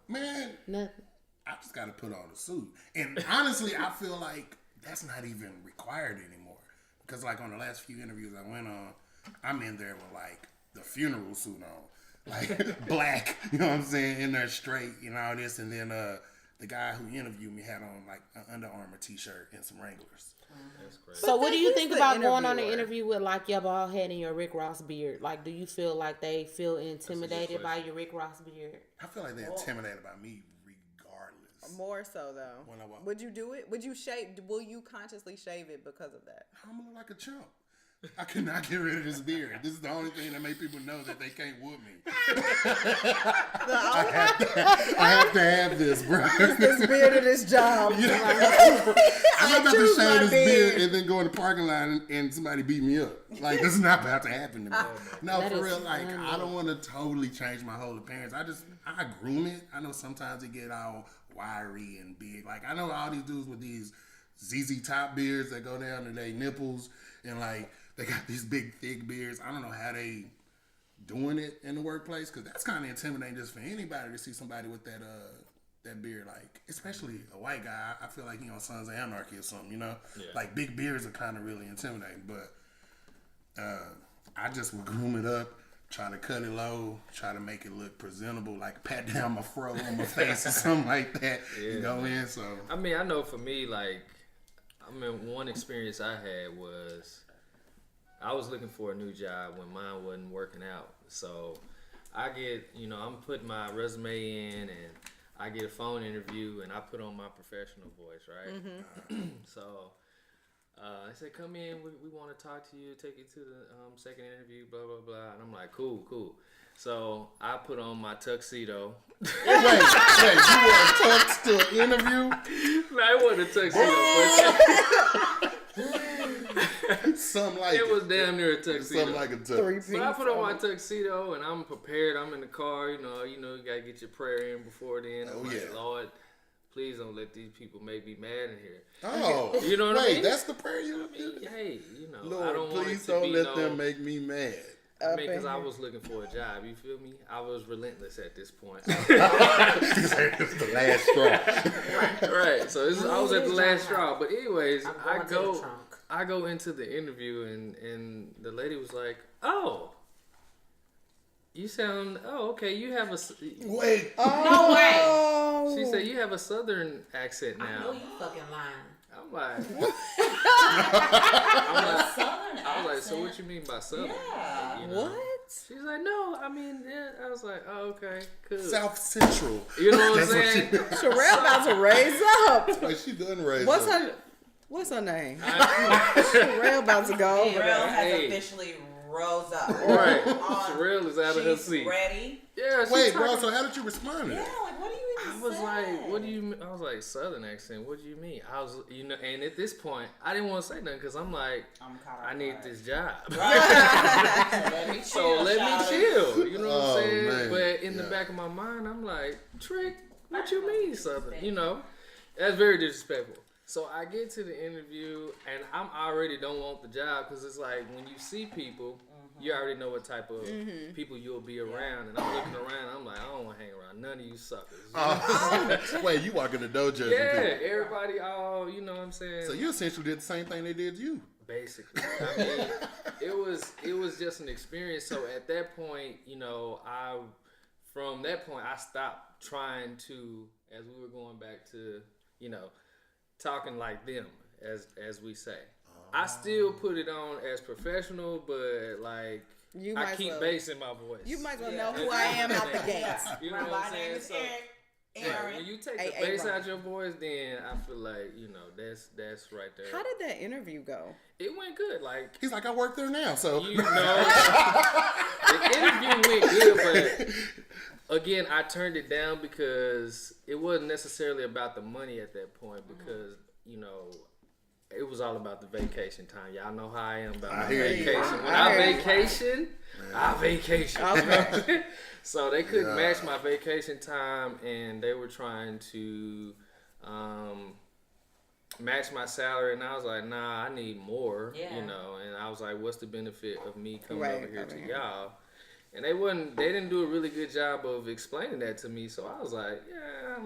Speaker 1: Man,
Speaker 5: Nothing.
Speaker 1: I just got to put on a suit. And honestly, I feel like that's not even required anymore. Because like on the last few interviews I went on, I'm in there with like the funeral suit on. like black, you know what I'm saying, in there straight, you know, all this. And then the guy who interviewed me had on like an Under Armour t-shirt and some Wranglers.
Speaker 3: That's crazy.
Speaker 5: So what do you
Speaker 2: he's
Speaker 5: think
Speaker 2: the
Speaker 5: about going on an
Speaker 2: interviewer.
Speaker 5: interview with like your bald head and your Rick Ross beard? Like, do you feel like they feel intimidated by
Speaker 3: question.
Speaker 5: your Rick Ross beard?
Speaker 1: I feel like they're intimidated by me regardless.
Speaker 2: More so though.
Speaker 1: When I walk-
Speaker 2: Would you do it? Would you shave? Will you consciously shave it because of that?
Speaker 1: I'm gonna look like a chump. I cannot get rid of this beard. This is the only thing that make people know that they can't whoop me. I have to have this, bro.
Speaker 2: This beard of this job.
Speaker 1: I'm not about to
Speaker 2: choose my
Speaker 1: shave this
Speaker 2: beard.
Speaker 1: beard and then go in the parking lot and somebody beat me up. Like, this is not about to happen to me. No,
Speaker 5: That
Speaker 1: for
Speaker 5: is
Speaker 1: real. Like,
Speaker 5: funny.
Speaker 1: I don't want to totally change my whole appearance. I groom it. I know sometimes it get all wiry and big. Like, I know all these dudes with these ZZ Top beards that go down to their nipples and like they got these big thick beards. I don't know how they doing it in the workplace because that's kind of intimidating just for anybody to see somebody with that beard, like especially a white guy. I feel like Sons of Anarchy or something, you know.
Speaker 3: Yeah.
Speaker 1: Like big beards are kind of really intimidating, but I just would groom it up, try to cut it low, try to make it look presentable, like pat down my fro on my face or something like that. You go in, so
Speaker 3: I mean, I know for me, like, one experience I had was I was looking for a new job when mine wasn't working out. So I get, I'm putting my resume in and I get a phone interview and I put on my professional voice, right? So they said, come in, we want to talk to you, take you to the second interview, blah, blah, blah. And I'm like, cool. So I put on my tuxedo.
Speaker 1: wait, you wore a tux to an interview?
Speaker 3: No, it wasn't a tuxedo,
Speaker 1: Something like
Speaker 3: but it was damn near a tuxedo.
Speaker 1: something like a tux.
Speaker 3: But I put on my tuxedo and I'm prepared. I'm in the car, you gotta get your prayer in before then. I'm
Speaker 1: Oh,
Speaker 3: like,
Speaker 1: yeah.
Speaker 3: Lord, please don't let these people make me mad in here.
Speaker 1: Oh,
Speaker 3: You know what I
Speaker 1: wait,
Speaker 3: mean?
Speaker 1: that's the prayer you
Speaker 3: I mean, hey, I
Speaker 1: Lord,
Speaker 3: don't want
Speaker 1: please
Speaker 3: it to
Speaker 1: don't
Speaker 3: be
Speaker 1: let them make me mad.
Speaker 3: because I was looking for a job. You feel me? I was relentless at this point.
Speaker 1: It's the last straw.
Speaker 3: Right. So I was at the last straw. But anyways,
Speaker 5: I'm going to the trunk.
Speaker 3: I go into the interview and the lady was like, "Oh, you sound. Oh, okay. You have a."
Speaker 1: Wait.
Speaker 5: No way.
Speaker 3: She said you have a southern accent
Speaker 5: I know
Speaker 3: now.
Speaker 5: you fucking lying.
Speaker 3: I'm like,
Speaker 4: Southern
Speaker 3: I was like, so
Speaker 4: accent.
Speaker 3: what you mean by southern?
Speaker 4: Yeah.
Speaker 2: What?
Speaker 3: She's like, no, I mean, yeah. I was like, oh, okay, cool.
Speaker 1: South Central.
Speaker 3: You know what I'm
Speaker 1: That's what
Speaker 3: saying?
Speaker 2: Sherelle about to raise up.
Speaker 1: Like she done raised
Speaker 2: What's her name? Sherelle about to go over
Speaker 4: Sherelle
Speaker 2: there.
Speaker 4: has
Speaker 3: Hey.
Speaker 4: officially rose up.
Speaker 3: Right.
Speaker 4: On-
Speaker 3: Sherelle is out of her
Speaker 4: she's
Speaker 3: seat.
Speaker 4: ready.
Speaker 3: Yeah. She
Speaker 1: Wait,
Speaker 3: talking-
Speaker 1: bro, so how did you respond to
Speaker 4: Yeah,
Speaker 1: that?
Speaker 4: like what do you even
Speaker 3: I was
Speaker 4: say?
Speaker 3: like, what do you mean? I was like, southern accent, what do you mean? I was, and at this point, I didn't want to say nothing because I'm like,
Speaker 4: I'm caught
Speaker 3: I
Speaker 4: off
Speaker 3: need
Speaker 4: guard.
Speaker 3: this job.
Speaker 4: Let me chill,
Speaker 3: So let me
Speaker 4: shawty.
Speaker 3: chill. You know what
Speaker 1: Oh,
Speaker 3: I'm saying?
Speaker 1: man.
Speaker 3: But in the
Speaker 1: Yeah.
Speaker 3: back of my mind, I'm like, Trick, what you mean southern? That's very disrespectful. So I get to the interview and I'm already don't want the job because it's like when you see people, you already know what type of people you'll be around. And I'm looking around, I'm like, I don't want to hang around none of you suckers.
Speaker 1: Wait, you walk in the dojo.
Speaker 3: Yeah, everybody all, you know what I'm saying?
Speaker 1: So you essentially did the same thing they did to you.
Speaker 3: Basically, I mean, it was just an experience. So at that point, from that point, I stopped trying to, as we were going back to, talking like them, as we say. I still put it on as professional, but like
Speaker 2: You
Speaker 3: I
Speaker 2: might
Speaker 3: keep
Speaker 2: well-
Speaker 3: basing my voice.
Speaker 2: You might as well
Speaker 4: Yeah.
Speaker 2: know who I am out the gate.
Speaker 3: You know what
Speaker 4: My
Speaker 3: I'm
Speaker 4: name
Speaker 3: saying?
Speaker 4: is
Speaker 3: So,
Speaker 4: Eric.
Speaker 3: yeah,
Speaker 4: Aaron.
Speaker 3: when you take
Speaker 2: Hey,
Speaker 3: the bass
Speaker 2: Aaron.
Speaker 3: out your voice, then I feel like that's right there.
Speaker 2: How did that interview go?
Speaker 3: It went good. Like
Speaker 1: He's like, I work there now, so
Speaker 3: the interview went good, but again, I turned it down because it wasn't necessarily about the money at that point because it was all about the vacation time. Y'all know how I am about my
Speaker 1: hear you.
Speaker 3: vacation. When
Speaker 2: I
Speaker 3: I
Speaker 2: hear you.
Speaker 3: vacation, I vacation.
Speaker 2: Okay.
Speaker 3: So they couldn't
Speaker 1: Yeah.
Speaker 3: match my vacation time, and they were trying to match my salary, and I was like, nah, I need more,
Speaker 4: Yeah.
Speaker 3: and I was like, what's the benefit of me coming
Speaker 2: Right,
Speaker 3: over here
Speaker 2: over
Speaker 3: to
Speaker 2: here.
Speaker 3: y'all? And they didn't do a really good job of explaining that to me, so I was like, yeah,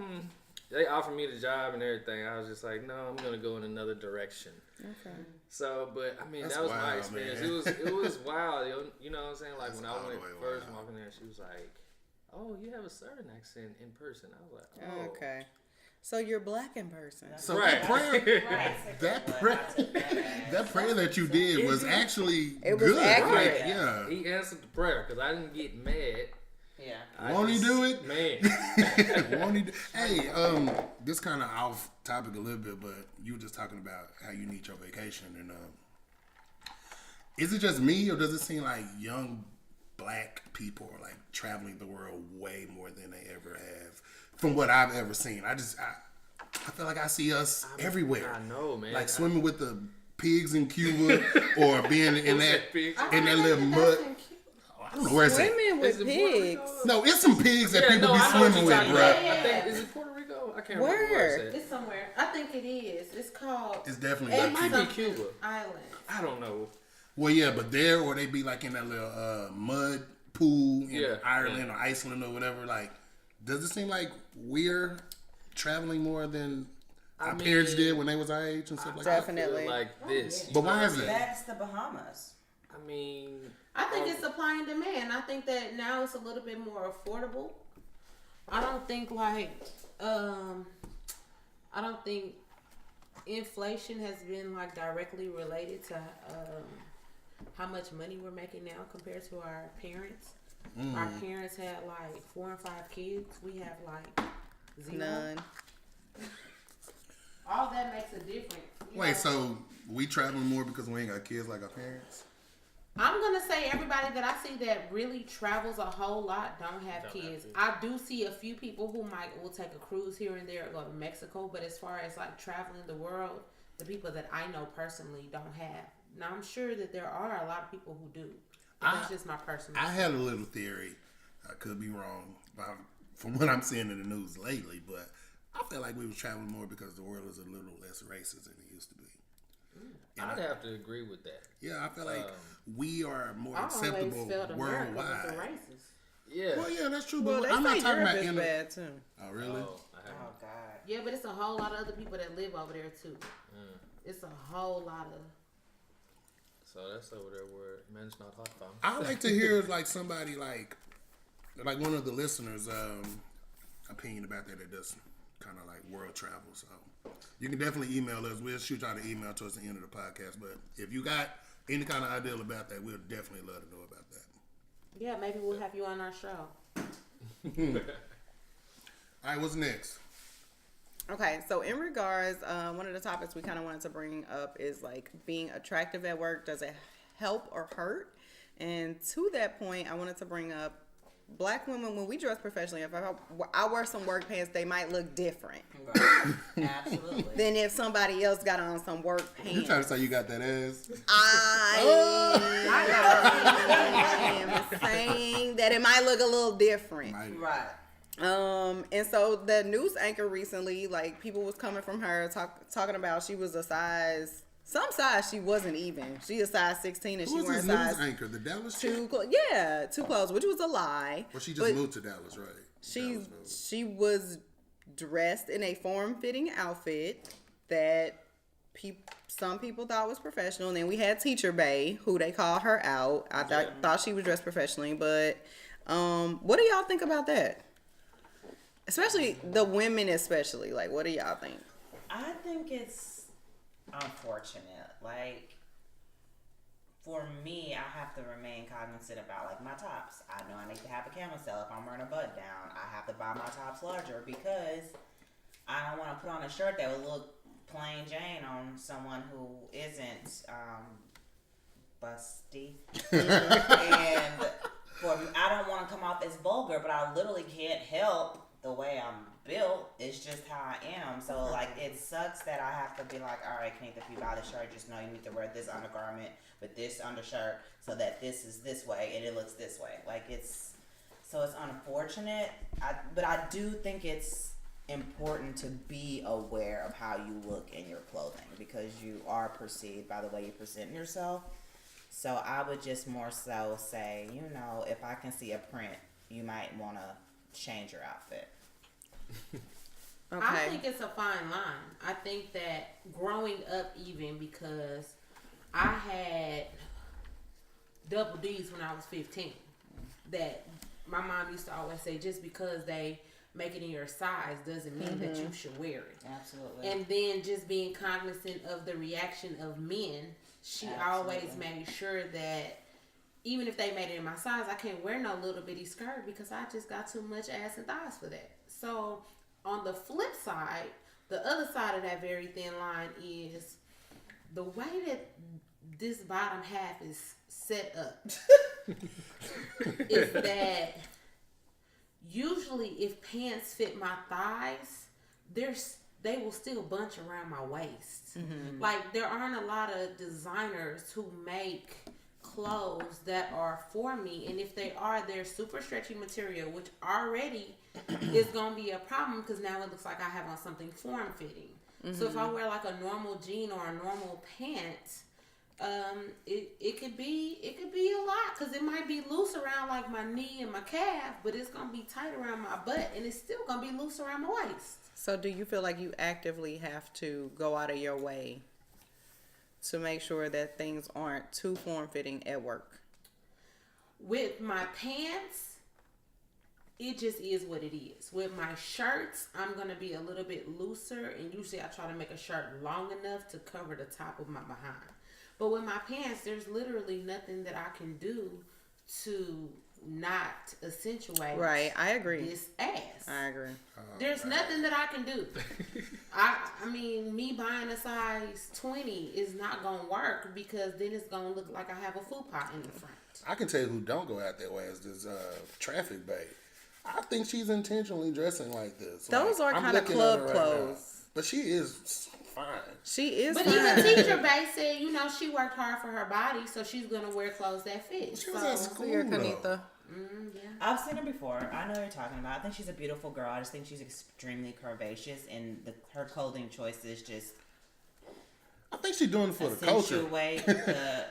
Speaker 3: they offered me the job and everything. I was just like, no, I'm gonna go in another direction.
Speaker 2: Okay.
Speaker 3: So, but I mean,
Speaker 1: That's
Speaker 3: that was my
Speaker 1: wild,
Speaker 3: experience.
Speaker 1: man.
Speaker 3: It was wild. You know what I'm saying? Like
Speaker 1: That's
Speaker 3: when I
Speaker 1: all
Speaker 3: went
Speaker 1: the way
Speaker 3: first
Speaker 1: wild.
Speaker 3: walking there, she was like, "Oh, you have a southern accent in person." I was like, "Oh,
Speaker 2: Okay. So you're black in person.
Speaker 1: So
Speaker 3: Right.
Speaker 1: that prayer,
Speaker 4: Right.
Speaker 1: that
Speaker 4: But
Speaker 1: prayer,
Speaker 4: I took that as-
Speaker 1: that prayer that you did was actually
Speaker 2: It was
Speaker 1: good.
Speaker 2: accurate.
Speaker 1: Like, yeah.
Speaker 3: He answered the prayer because I didn't get mad.
Speaker 4: Yeah.
Speaker 3: I
Speaker 1: Won't he
Speaker 3: just-
Speaker 1: do it?
Speaker 3: Man.
Speaker 1: Won't he do- Hey, this kind of off topic a little bit, but you were just talking about how you need your vacation, and is it just me, or does it seem like young black people are like traveling the world way more than they ever have, from what I've ever seen? I feel like I see us everywhere.
Speaker 3: I know, man.
Speaker 1: Like swimming with the pigs in Cuba, or being in that little mud. I don't know where it's at.
Speaker 2: Swimming with
Speaker 3: Is it Puerto
Speaker 2: pigs.
Speaker 3: Rico?
Speaker 1: No, it's some pigs that
Speaker 3: Yeah,
Speaker 1: people
Speaker 3: no,
Speaker 1: be
Speaker 3: I know what
Speaker 1: swimming
Speaker 3: you're
Speaker 1: with,
Speaker 3: talking
Speaker 1: bro.
Speaker 3: about. I think is it Puerto Rico? I can't remember where
Speaker 2: Where?
Speaker 3: it's at.
Speaker 5: It's somewhere. I think it is. It's called.
Speaker 1: It's definitely
Speaker 5: It
Speaker 1: like
Speaker 5: might
Speaker 1: Cuba.
Speaker 5: be
Speaker 3: Cuba.
Speaker 5: Island.
Speaker 3: I don't know.
Speaker 1: Well, yeah, but there, or they be like in that little mud pool in
Speaker 3: Yeah,
Speaker 1: Ireland or Iceland or whatever. Like, does it seem like we're traveling more than our parents did when they was our age and stuff like that?
Speaker 2: Definitely.
Speaker 3: Like this.
Speaker 1: But why is it?
Speaker 4: That's the Bahamas.
Speaker 3: I mean,
Speaker 5: I think it's supply and demand. I think that now it's a little bit more affordable. I don't think I don't think inflation has been like directly related to how much money we're making now compared to our parents. Our parents had like 4 and 5 kids. We have like 0.
Speaker 2: None.
Speaker 5: All that makes a difference. you
Speaker 1: Wait,
Speaker 5: know.
Speaker 1: so we traveling more because we ain't got kids like our parents?
Speaker 5: I'm gonna say everybody that I see that really travels a whole lot don't have kids. I do see a few people who will take a cruise here and there or go to Mexico, but as far as like traveling the world, the people that I know personally don't have. Now I'm sure that there are a lot of people who do. But that's just my personal.
Speaker 1: I had a little theory. I could be wrong from what I'm seeing in the news lately, but I feel like we was traveling more because the world is a little less racist than it used to be. And
Speaker 3: I'd have to agree with that.
Speaker 1: Yeah, I feel like we are more
Speaker 5: I
Speaker 1: acceptable
Speaker 5: always felt America was
Speaker 1: worldwide.
Speaker 5: the racist.
Speaker 3: Yeah.
Speaker 1: Well, yeah, that's true.
Speaker 2: Well,
Speaker 1: But
Speaker 2: they
Speaker 1: I'm not
Speaker 2: say
Speaker 1: talking
Speaker 2: Europe
Speaker 1: about
Speaker 2: is bad too.
Speaker 1: Oh, really?
Speaker 3: Oh, I
Speaker 4: Oh
Speaker 3: haven't.
Speaker 4: God.
Speaker 5: Yeah, but it's a whole lot of other people that live over there too. It's a whole lot of.
Speaker 3: So that's over there where men's not hot fam.
Speaker 1: I like to hear like somebody like one of the listeners' opinion about that does kind of like world travel. So you can definitely email us. We'll shoot out an email towards the end of the podcast. But if you got any kind of idea about that, we'll definitely love to know about that.
Speaker 5: Yeah, maybe we'll have you on our show.
Speaker 1: All right, what's next?
Speaker 2: Okay, so in regards, one of the topics we kind of wanted to bring up is like being attractive at work. Does it help or hurt? And to that point, I wanted to bring up black women, when we dress professionally, if I wear some work pants, they might look different
Speaker 4: Right. Absolutely.
Speaker 2: than if somebody else got on some work
Speaker 1: You
Speaker 2: pants.
Speaker 1: trying to say you got that ass?
Speaker 2: I am saying that it might look a little different.
Speaker 4: Right.
Speaker 2: And so the news anchor recently, like people was coming from her talking about she was a size, some size she wasn't even. She a size 16 and
Speaker 1: Who
Speaker 2: she
Speaker 1: was
Speaker 2: wearing
Speaker 1: this
Speaker 2: size
Speaker 1: news anchor? The Dallas chick?
Speaker 2: too close, which was a lie.
Speaker 1: Well, she just
Speaker 2: But
Speaker 1: moved to Dallas, right? Dallas moved.
Speaker 2: she was dressed in a form-fitting outfit that some people thought was professional, and then we had Teacher Bay, who they called her out. I thought she was dressed professionally, but what do y'all think about that? Especially the women, especially. Like, what do y'all think?
Speaker 4: I think it's unfortunate. Like, for me, I have to remain cognizant about like my tops. I know I need to have a camisole. If I'm wearing a button down, I have to buy my tops larger because I don't want to put on a shirt that would look plain Jane on someone who isn't busty. And for me, I don't want to come off as vulgar, but I literally can't help the way I'm built. It's just how I am. So like it sucks that I have to be like, all right, Keith, if you buy the shirt, just know you need to wear this undergarment with this undershirt so that this is this way and it looks this way. Like it's unfortunate. But I do think it's important to be aware of how you look in your clothing because you are perceived by the way you present yourself. So I would just more so say, if I can see a print, you might want to change your outfit.
Speaker 2: Okay.
Speaker 5: I think it's a fine line. I think that growing up, even because I had double D's when I was 15, that my mom used to always say, just because they make it in your size doesn't mean that you should wear it.
Speaker 4: Absolutely.
Speaker 5: And then just being cognizant of the reaction of men, she always made sure that even if they made it in my size, I can't wear no little bitty skirt because I just got too much ass and thighs for that. So on the flip side, the other side of that very thin line is the way that this bottom half is set up is that usually if pants fit my thighs, they will still bunch around my waist. Like, there aren't a lot of designers who make clothes that are for me, and if they are, they're super stretchy material, which already is gonna be a problem because now it looks like I have on something form fitting. So if I wear like a normal jean or a normal pant, it could be a lot because it might be loose around like my knee and my calf, but it's gonna be tight around my butt, and it's still gonna be loose around my waist.
Speaker 2: So do you feel like you actively have to go out of your way to make sure that things aren't too form-fitting at work?
Speaker 5: With my pants, it just is what it is. With my shirts, I'm going to be a little bit looser, and usually I try to make a shirt long enough to cover the top of my behind. But with my pants, there's literally nothing that I can do to not accentuate
Speaker 2: Right, I agree.
Speaker 5: this ass.
Speaker 2: I agree.
Speaker 5: There's nothing that I can do. I mean, me buying a size 20 is not going to work because then it's going to look like I have a fupa in the front.
Speaker 1: I can tell you who don't go out that way is this Traffic Bae. I think she's intentionally dressing like this.
Speaker 2: Those are
Speaker 1: I'm
Speaker 2: kinda
Speaker 1: looking
Speaker 2: club
Speaker 1: at her
Speaker 2: clothes.
Speaker 1: now. But she is fine.
Speaker 2: She is
Speaker 5: But
Speaker 2: fine.
Speaker 5: even Teacher Bay said, she worked hard for her body, so she's going to wear clothes that fit.
Speaker 1: She was
Speaker 5: So,
Speaker 1: at school,
Speaker 2: Here,
Speaker 1: though.
Speaker 2: Kanitha.
Speaker 5: yeah.
Speaker 4: I've seen her before. I know what you're talking about. I think she's a beautiful girl. I just think she's extremely curvaceous, and her clothing choices just
Speaker 1: I think she's doing it for the culture.
Speaker 4: accentuate the.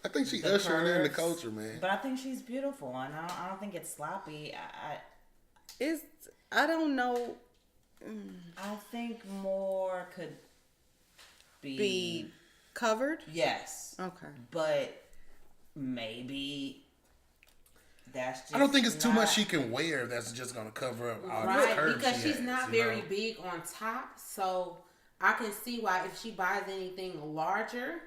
Speaker 1: I think she's
Speaker 4: the
Speaker 1: ushering in the
Speaker 4: curves.
Speaker 1: culture, man.
Speaker 4: But I think she's beautiful, and I don't think it's sloppy.
Speaker 2: I don't know.
Speaker 4: I think more could
Speaker 2: Be covered?
Speaker 4: yes,
Speaker 2: Okay.
Speaker 4: but maybe that's just.
Speaker 1: I don't think it's too
Speaker 4: not-
Speaker 1: much she can wear that's just going to cover up all these
Speaker 5: Right,
Speaker 1: curves
Speaker 5: because
Speaker 1: she
Speaker 5: she's
Speaker 1: has,
Speaker 5: not
Speaker 1: you
Speaker 5: very
Speaker 1: know?
Speaker 5: big on top, so I can see why if she buys anything larger,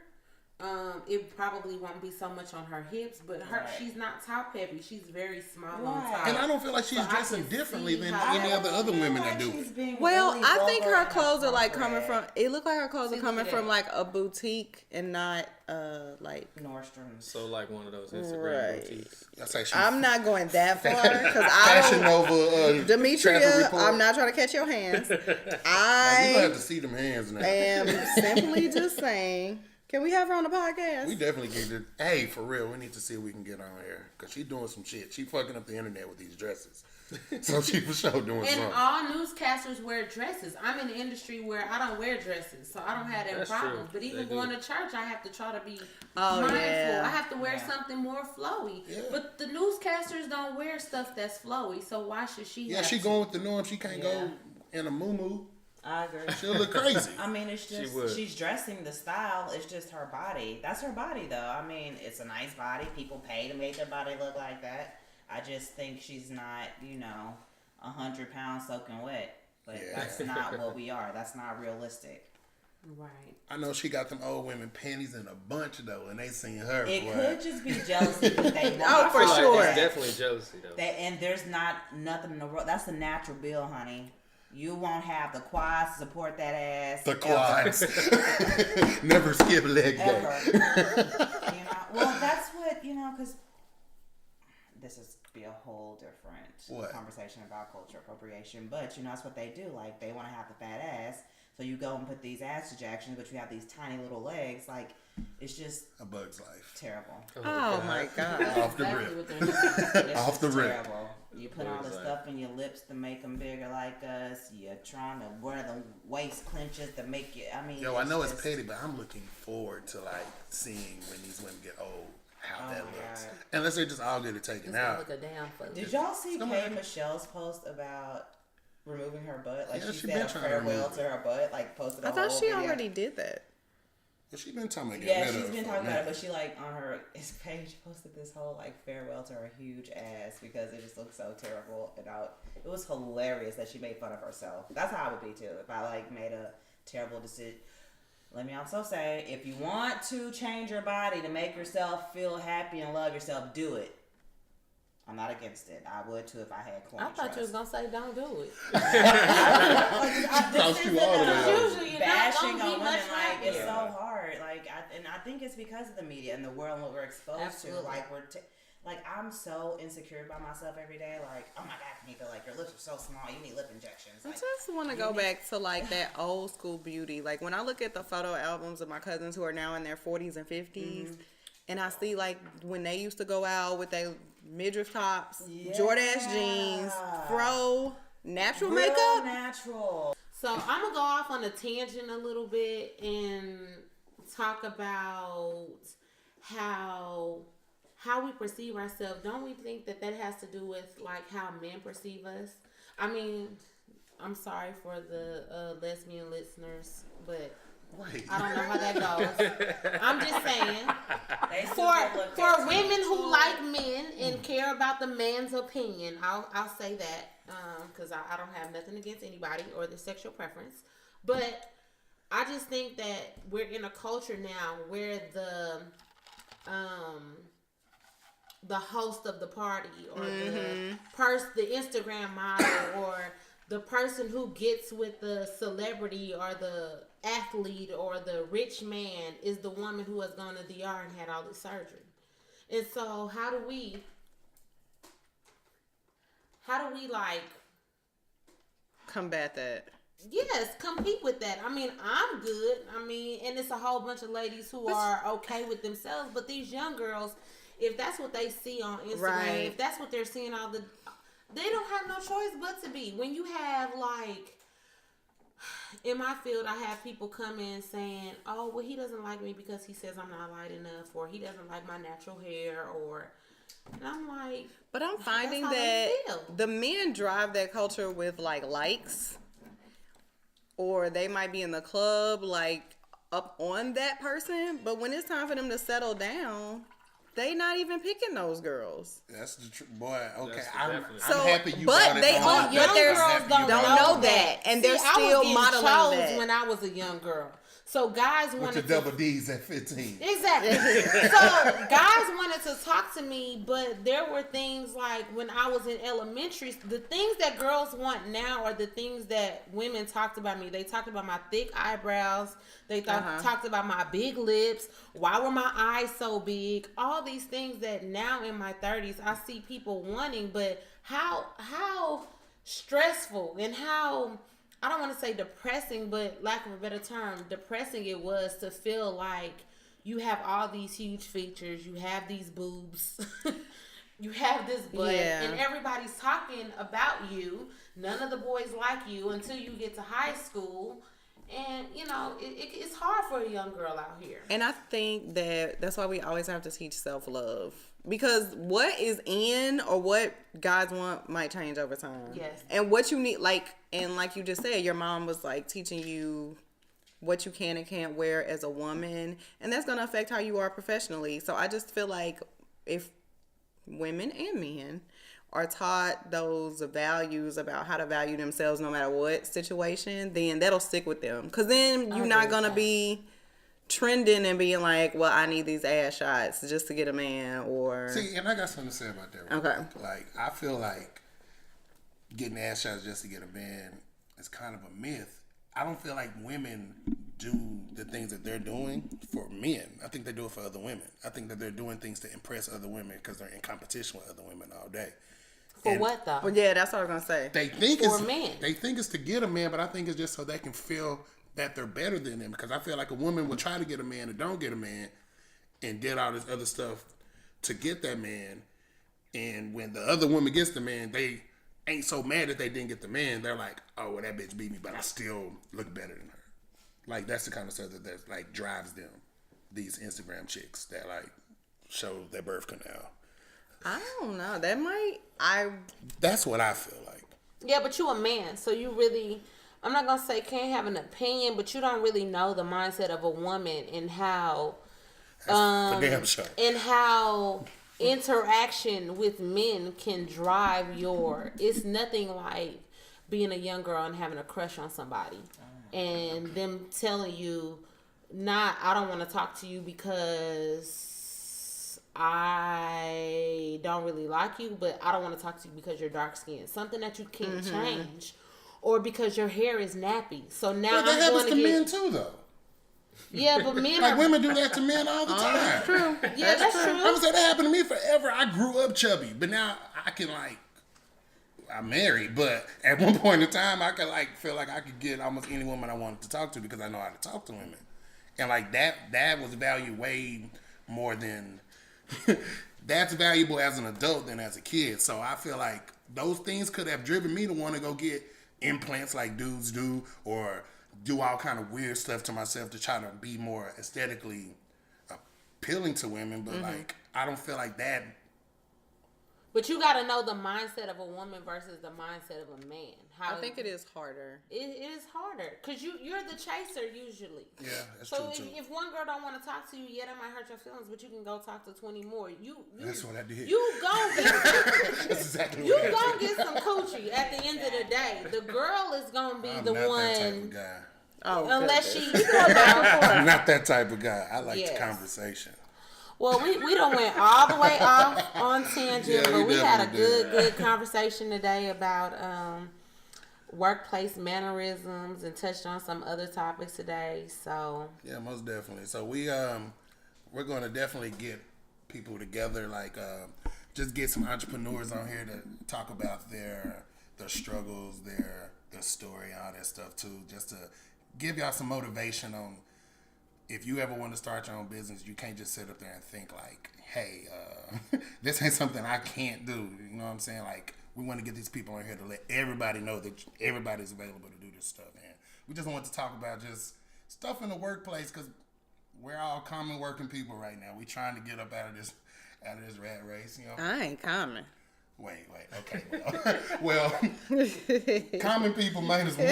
Speaker 5: it probably won't be so much on her hips, but
Speaker 4: Right.
Speaker 5: she's not top heavy. She's very small on
Speaker 4: Right.
Speaker 5: top.
Speaker 1: And I don't feel like she's
Speaker 5: So I
Speaker 1: dressing
Speaker 5: can
Speaker 1: differently
Speaker 5: see
Speaker 1: than
Speaker 5: how-
Speaker 1: any
Speaker 4: I
Speaker 1: other
Speaker 4: don't feel
Speaker 1: women
Speaker 4: like
Speaker 1: that do
Speaker 4: she's
Speaker 1: it.
Speaker 4: being
Speaker 2: Well,
Speaker 4: really
Speaker 2: I think
Speaker 4: vulgar
Speaker 2: her
Speaker 4: and
Speaker 2: clothes are like coming from.
Speaker 4: inappropriate.
Speaker 2: It look like her clothes
Speaker 5: See,
Speaker 2: are
Speaker 5: look
Speaker 2: coming
Speaker 5: at
Speaker 2: from
Speaker 5: that.
Speaker 2: like a boutique and not like.
Speaker 4: Nordstrom's.
Speaker 3: So like one of those Instagram
Speaker 2: Right.
Speaker 3: boutiques.
Speaker 1: That's like she's
Speaker 2: I'm not going that far because I
Speaker 1: Fashion
Speaker 2: don't.
Speaker 1: Nova. Traffic
Speaker 2: Demetria,
Speaker 1: report.
Speaker 2: I'm not trying to catch your hands.
Speaker 1: Now, you gonna
Speaker 2: I
Speaker 1: have to see them hands now.
Speaker 2: am simply just saying. Can we have her on the podcast?
Speaker 1: We definitely need to. Hey, for real, we need to see if we can get on here because she's doing some shit. She fucking up the internet with these dresses, so she for sure doing
Speaker 5: And
Speaker 1: something.
Speaker 5: all newscasters wear dresses. I'm in an industry where I don't wear dresses, so I don't have that
Speaker 3: That's
Speaker 5: problem.
Speaker 3: true.
Speaker 5: But even
Speaker 3: They do.
Speaker 5: going to church, I have to try to be
Speaker 2: Oh,
Speaker 5: mindful.
Speaker 2: yeah.
Speaker 5: I have to wear
Speaker 4: Yeah.
Speaker 5: something more flowy.
Speaker 1: Yeah.
Speaker 5: But the newscasters don't wear stuff that's flowy, so why should she?
Speaker 1: Yeah,
Speaker 5: have
Speaker 1: she
Speaker 5: to?
Speaker 1: going with the norm. She can't
Speaker 4: Yeah.
Speaker 1: go in a muumuu.
Speaker 4: I agree.
Speaker 1: She'll look crazy.
Speaker 4: I mean, it's
Speaker 3: She
Speaker 4: just
Speaker 3: would.
Speaker 4: she's dressing the style. It's just her body. That's her body, though. I mean, it's a nice body. People pay to make their body look like that. I just think she's not, 100 pounds soaking wet. But
Speaker 1: Yeah.
Speaker 4: that's not what we are. That's not realistic.
Speaker 5: Right.
Speaker 1: I know she got them old women panties in a bunch though, and they seen her.
Speaker 4: It
Speaker 1: boy.
Speaker 4: could just be jealousy, but they want.
Speaker 2: Oh, for
Speaker 3: I feel like
Speaker 2: sure.
Speaker 3: it's definitely jealousy though.
Speaker 4: And there's not nothing in the world. That's the natural bill, honey. You won't have the quads to support that ass.
Speaker 1: The
Speaker 4: ever.
Speaker 1: quads. Never skip leg
Speaker 4: Ever.
Speaker 1: day.
Speaker 4: Well, that's what, because this is be a whole different
Speaker 1: What?
Speaker 4: conversation about culture appropriation. But, that's what they do. Like, they want to have the fat ass. So you go and put these ass projections, but you have these tiny little legs. Like, it's just
Speaker 1: A bug's life.
Speaker 4: terrible.
Speaker 2: Oh my god.
Speaker 1: Off the
Speaker 5: Exactly
Speaker 1: rip.
Speaker 5: what they're doing.
Speaker 4: It's
Speaker 1: Off
Speaker 4: just
Speaker 1: the rip.
Speaker 4: terrible. You put all the
Speaker 3: Exactly.
Speaker 4: stuff in your lips to make them bigger like us. You're trying to wear the waist clenches to make you. I mean,
Speaker 1: Yo, I know it's
Speaker 4: just-
Speaker 1: petty, but I'm looking forward to like seeing when these women get old how
Speaker 4: Oh
Speaker 1: that
Speaker 4: my
Speaker 1: looks.
Speaker 4: God.
Speaker 1: Unless they just all get it taken
Speaker 5: It's gonna
Speaker 1: out.
Speaker 5: look a damn fool.
Speaker 4: Did y'all see
Speaker 1: Come
Speaker 4: Kay
Speaker 1: on.
Speaker 4: Michelle's post about removing her butt. Like
Speaker 1: Yeah,
Speaker 4: she
Speaker 1: she been
Speaker 4: said a
Speaker 1: trying to
Speaker 4: farewell
Speaker 1: remove
Speaker 4: to her butt. Like posted.
Speaker 2: I
Speaker 4: A
Speaker 2: thought
Speaker 4: whole
Speaker 2: she
Speaker 4: video.
Speaker 2: already did that.
Speaker 1: But she been talking about
Speaker 4: Yeah,
Speaker 1: getting rid
Speaker 4: she's
Speaker 1: of
Speaker 4: been
Speaker 1: for
Speaker 4: talking
Speaker 1: a
Speaker 4: about it,
Speaker 1: minute.
Speaker 4: but she like on her page posted this whole like farewell to her huge ass because it just looked so terrible. And it was hilarious that she made fun of herself. That's how I would be too if I like made a terrible decision. Let me also say, if you want to change your body to make yourself feel happy and love yourself, do it. I'm not against it. I would too if I had coin
Speaker 5: I thought you was
Speaker 4: trust.
Speaker 5: gonna say don't do it.
Speaker 1: Thought you all the way out.
Speaker 5: Usually you're not
Speaker 4: bashing
Speaker 5: gonna
Speaker 4: on
Speaker 5: be
Speaker 4: women
Speaker 5: much
Speaker 4: like it's
Speaker 5: happier.
Speaker 4: so hard. Like, I think it's because of the media and the world and what we're exposed
Speaker 5: Absolutely.
Speaker 4: to. Like like I'm so insecure by myself every day. Like, oh my god, Kanika, like your lips are so small. You need lip injections.
Speaker 2: I
Speaker 4: Like,
Speaker 2: just want to go back to like that old school beauty. Like when I look at the photo albums of my cousins who are now in their 40s and 50s, and I see like when they used to go out with their midriff tops, Jordache jeans, fro, natural
Speaker 4: real
Speaker 2: makeup.
Speaker 4: natural.
Speaker 5: So I'm gonna go off on a tangent a little bit and talk about how we perceive ourselves. Don't we think that has to do with like how men perceive us? I mean, I'm sorry for the lesbian listeners, but
Speaker 1: Wait.
Speaker 5: I don't know how that goes. I'm just saying.
Speaker 4: They
Speaker 5: For
Speaker 4: super looked at you.
Speaker 5: women who like men and care about the man's opinion, I'll say that because I don't have nothing against anybody or their sexual preference, but I just think that we're in a culture now where the host of the party or the Instagram model or the person who gets with the celebrity or the athlete or the rich man is the woman who has gone to DR and had all this surgery. And so how do we like
Speaker 2: Combat that.
Speaker 5: yes, compete with that? I mean, I'm good. I mean, and it's a whole bunch of ladies who are okay with themselves, but these young girls, if that's what they see on Instagram,
Speaker 2: Right.
Speaker 5: if that's what they're seeing they don't have no choice but to be. When you have like in my field, I have people come in saying, "Oh, well, he doesn't like me because he says I'm not light enough, or he doesn't like my natural hair," and I'm like,
Speaker 2: But I'm finding
Speaker 5: how they
Speaker 2: that
Speaker 5: feel.
Speaker 2: the men drive that culture with like likes, or they might be in the club like up on that person. But when it's time for them to settle down, they not even picking those girls.
Speaker 1: That's the boy. Okay,
Speaker 3: That's
Speaker 1: I'm
Speaker 3: definitely-
Speaker 2: So,
Speaker 1: happy you
Speaker 2: but
Speaker 1: brought it
Speaker 2: they
Speaker 1: on.
Speaker 2: all-
Speaker 1: I'm
Speaker 2: but there's-
Speaker 1: happy you
Speaker 5: don't
Speaker 1: brought it
Speaker 2: know
Speaker 1: on.
Speaker 2: that, and they're
Speaker 5: I was
Speaker 2: still
Speaker 5: getting
Speaker 2: modeling
Speaker 5: chose
Speaker 2: that.
Speaker 5: when I was a young girl. So guys
Speaker 1: With
Speaker 5: wanted
Speaker 1: the
Speaker 5: to
Speaker 1: double D's at 15.
Speaker 5: Exactly. So guys wanted to talk to me, but there were things like when I was in elementary, the things that girls want now are the things that women talked about me. They talked about my thick eyebrows. They talked about my big lips. Why were my eyes so big? All these things that now in my 30s I see people wanting, but how stressful and how, I don't want to say depressing, but lack of a better term, depressing it was to feel like you have all these huge features, you have these boobs, you have this butt,
Speaker 2: Yeah.
Speaker 5: and everybody's talking about you. None of the boys like you until you get to high school. And, you know, it's hard for a young girl out here.
Speaker 2: And I think that's why we always have to teach self-love. Because what is in or what guys want might change over time.
Speaker 5: Yes.
Speaker 2: And what you need, like you just said, your mom was like teaching you what you can and can't wear as a woman. And that's going to affect how you are professionally. So I just feel like if women and men are taught those values about how to value themselves no matter what situation, then that'll stick with them. Because then you're not going to be trending and being like, well, I need these ass shots just to get a man, or
Speaker 1: See, and I got something to say about that. real
Speaker 2: Okay.
Speaker 1: quick. Like, I feel like getting ass shots just to get a man is kind of a myth. I don't feel like women do the things that they're doing for men. I think they do it for other women. I think that they're doing things to impress other women because they're in competition with other women all day.
Speaker 5: For
Speaker 1: And
Speaker 5: what, though?
Speaker 2: But yeah, that's what I was gonna say.
Speaker 1: They think
Speaker 5: For
Speaker 1: it's
Speaker 5: men.
Speaker 1: They think it's to get a man, but I think it's just so they can feel that they're better than them. Because I feel like a woman will try to get a man and don't get a man, and did all this other stuff to get that man. And when the other woman gets the man, they ain't so mad that they didn't get the man. They're like, oh, well, that bitch beat me, but I still look better than her. Like, that's the kind of stuff that like drives them. These Instagram chicks that like show their birth canal.
Speaker 2: I don't know. That might
Speaker 1: That's what I feel like.
Speaker 5: Yeah, but you a man, so you really, I'm not gonna say can't have an opinion, but you don't really know the mindset of a woman and how,
Speaker 1: For damn sure.
Speaker 5: and how interaction with men can drive your. It's nothing like being a young girl and having a crush on somebody, and them telling you, I don't want to talk to you because I don't really like you, but I don't want to talk to you because you're dark skinned. Something that you can't change, or because your hair is nappy. So now
Speaker 1: Well, that
Speaker 5: I'm
Speaker 1: happens
Speaker 5: going
Speaker 1: to
Speaker 5: to
Speaker 1: men
Speaker 5: get.
Speaker 1: too, though.
Speaker 5: Yeah, but men
Speaker 1: Like
Speaker 5: are.
Speaker 1: women do that to men all the time.
Speaker 2: True.
Speaker 5: Yeah, that's true.
Speaker 1: I'm saying that happened to me forever. I grew up chubby, but now I can I'm married, but at one point in time, I could feel like I could get almost any woman I wanted to talk to because I know how to talk to women, and that was valued way more than that's valuable as an adult than as a kid. So I feel like those things could have driven me to want to go get implants like dudes do, or do all kind of weird stuff to myself to try to be more aesthetically appealing to women. But I don't feel like that.
Speaker 5: But you got to know the mindset of a woman versus the mindset of a man.
Speaker 2: I think it is harder.
Speaker 5: It is harder because you're the chaser usually.
Speaker 1: Yeah, that's
Speaker 5: So
Speaker 1: true too.
Speaker 5: if one girl don't want to talk to you, yeah, that might hurt your feelings, but you can go talk to 20 more.
Speaker 1: That's what I did.
Speaker 5: You gon' get
Speaker 1: That's exactly
Speaker 5: you
Speaker 1: what I
Speaker 5: gonna
Speaker 1: did.
Speaker 5: get some coochie at the end of the day. The girl is gonna be
Speaker 1: I'm
Speaker 5: the
Speaker 1: not that type
Speaker 5: one
Speaker 1: of guy.
Speaker 2: Oh,
Speaker 5: unless
Speaker 2: goodness.
Speaker 5: she. You know,
Speaker 1: I'm not that type of guy. I like
Speaker 5: Yes.
Speaker 1: the conversation.
Speaker 5: well, we done went all the way off on tangent,
Speaker 1: Yeah,
Speaker 5: but
Speaker 1: we
Speaker 5: we had a
Speaker 1: definitely did.
Speaker 5: good conversation today about workplace mannerisms and touched on some other topics today. So
Speaker 1: Yeah, most definitely. So we're going to definitely get people together, just get some entrepreneurs on here to talk about their struggles, their story, all that stuff too, just to give y'all some motivation on if you ever want to start your own business, you can't just sit up there and think like, hey, this ain't something I can't do. You know what I'm saying? Like, we want to get these people on here to let everybody know that everybody's available to do this stuff. And we just want to talk about just stuff in the workplace because we're all common working people right now. We trying to get up out of this rat race, you know?
Speaker 2: I ain't coming.
Speaker 1: Wait, okay. Well, common people minus one.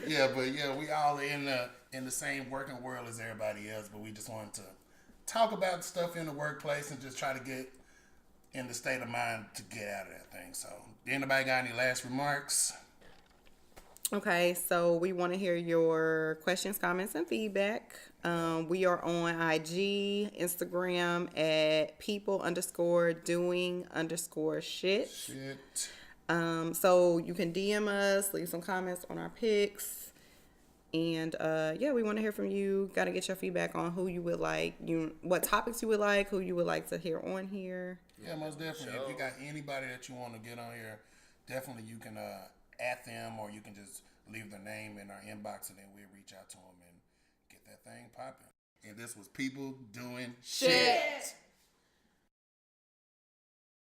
Speaker 1: Yeah, but yeah, we all in the same working world as everybody else, but we just wanted to talk about stuff in the workplace and just try to get in the state of mind to get out of that thing. So, anybody got any last remarks?
Speaker 2: Okay, so we want to hear your questions, comments, and feedback. We are on IG, Instagram at people_doing_shit.
Speaker 1: Shit.
Speaker 2: So you can DM us, leave some comments on our pics. And we want to hear from you. Got to get your feedback on who you would like, what topics you would like, who you would like to hear on here.
Speaker 1: Yeah, most definitely.
Speaker 3: Sure.
Speaker 1: If you got anybody that you want to get on here, definitely you can at them, or you can just leave their name in our inbox and then we'll reach out to them and get that thing popping. And this was People Doing Shit.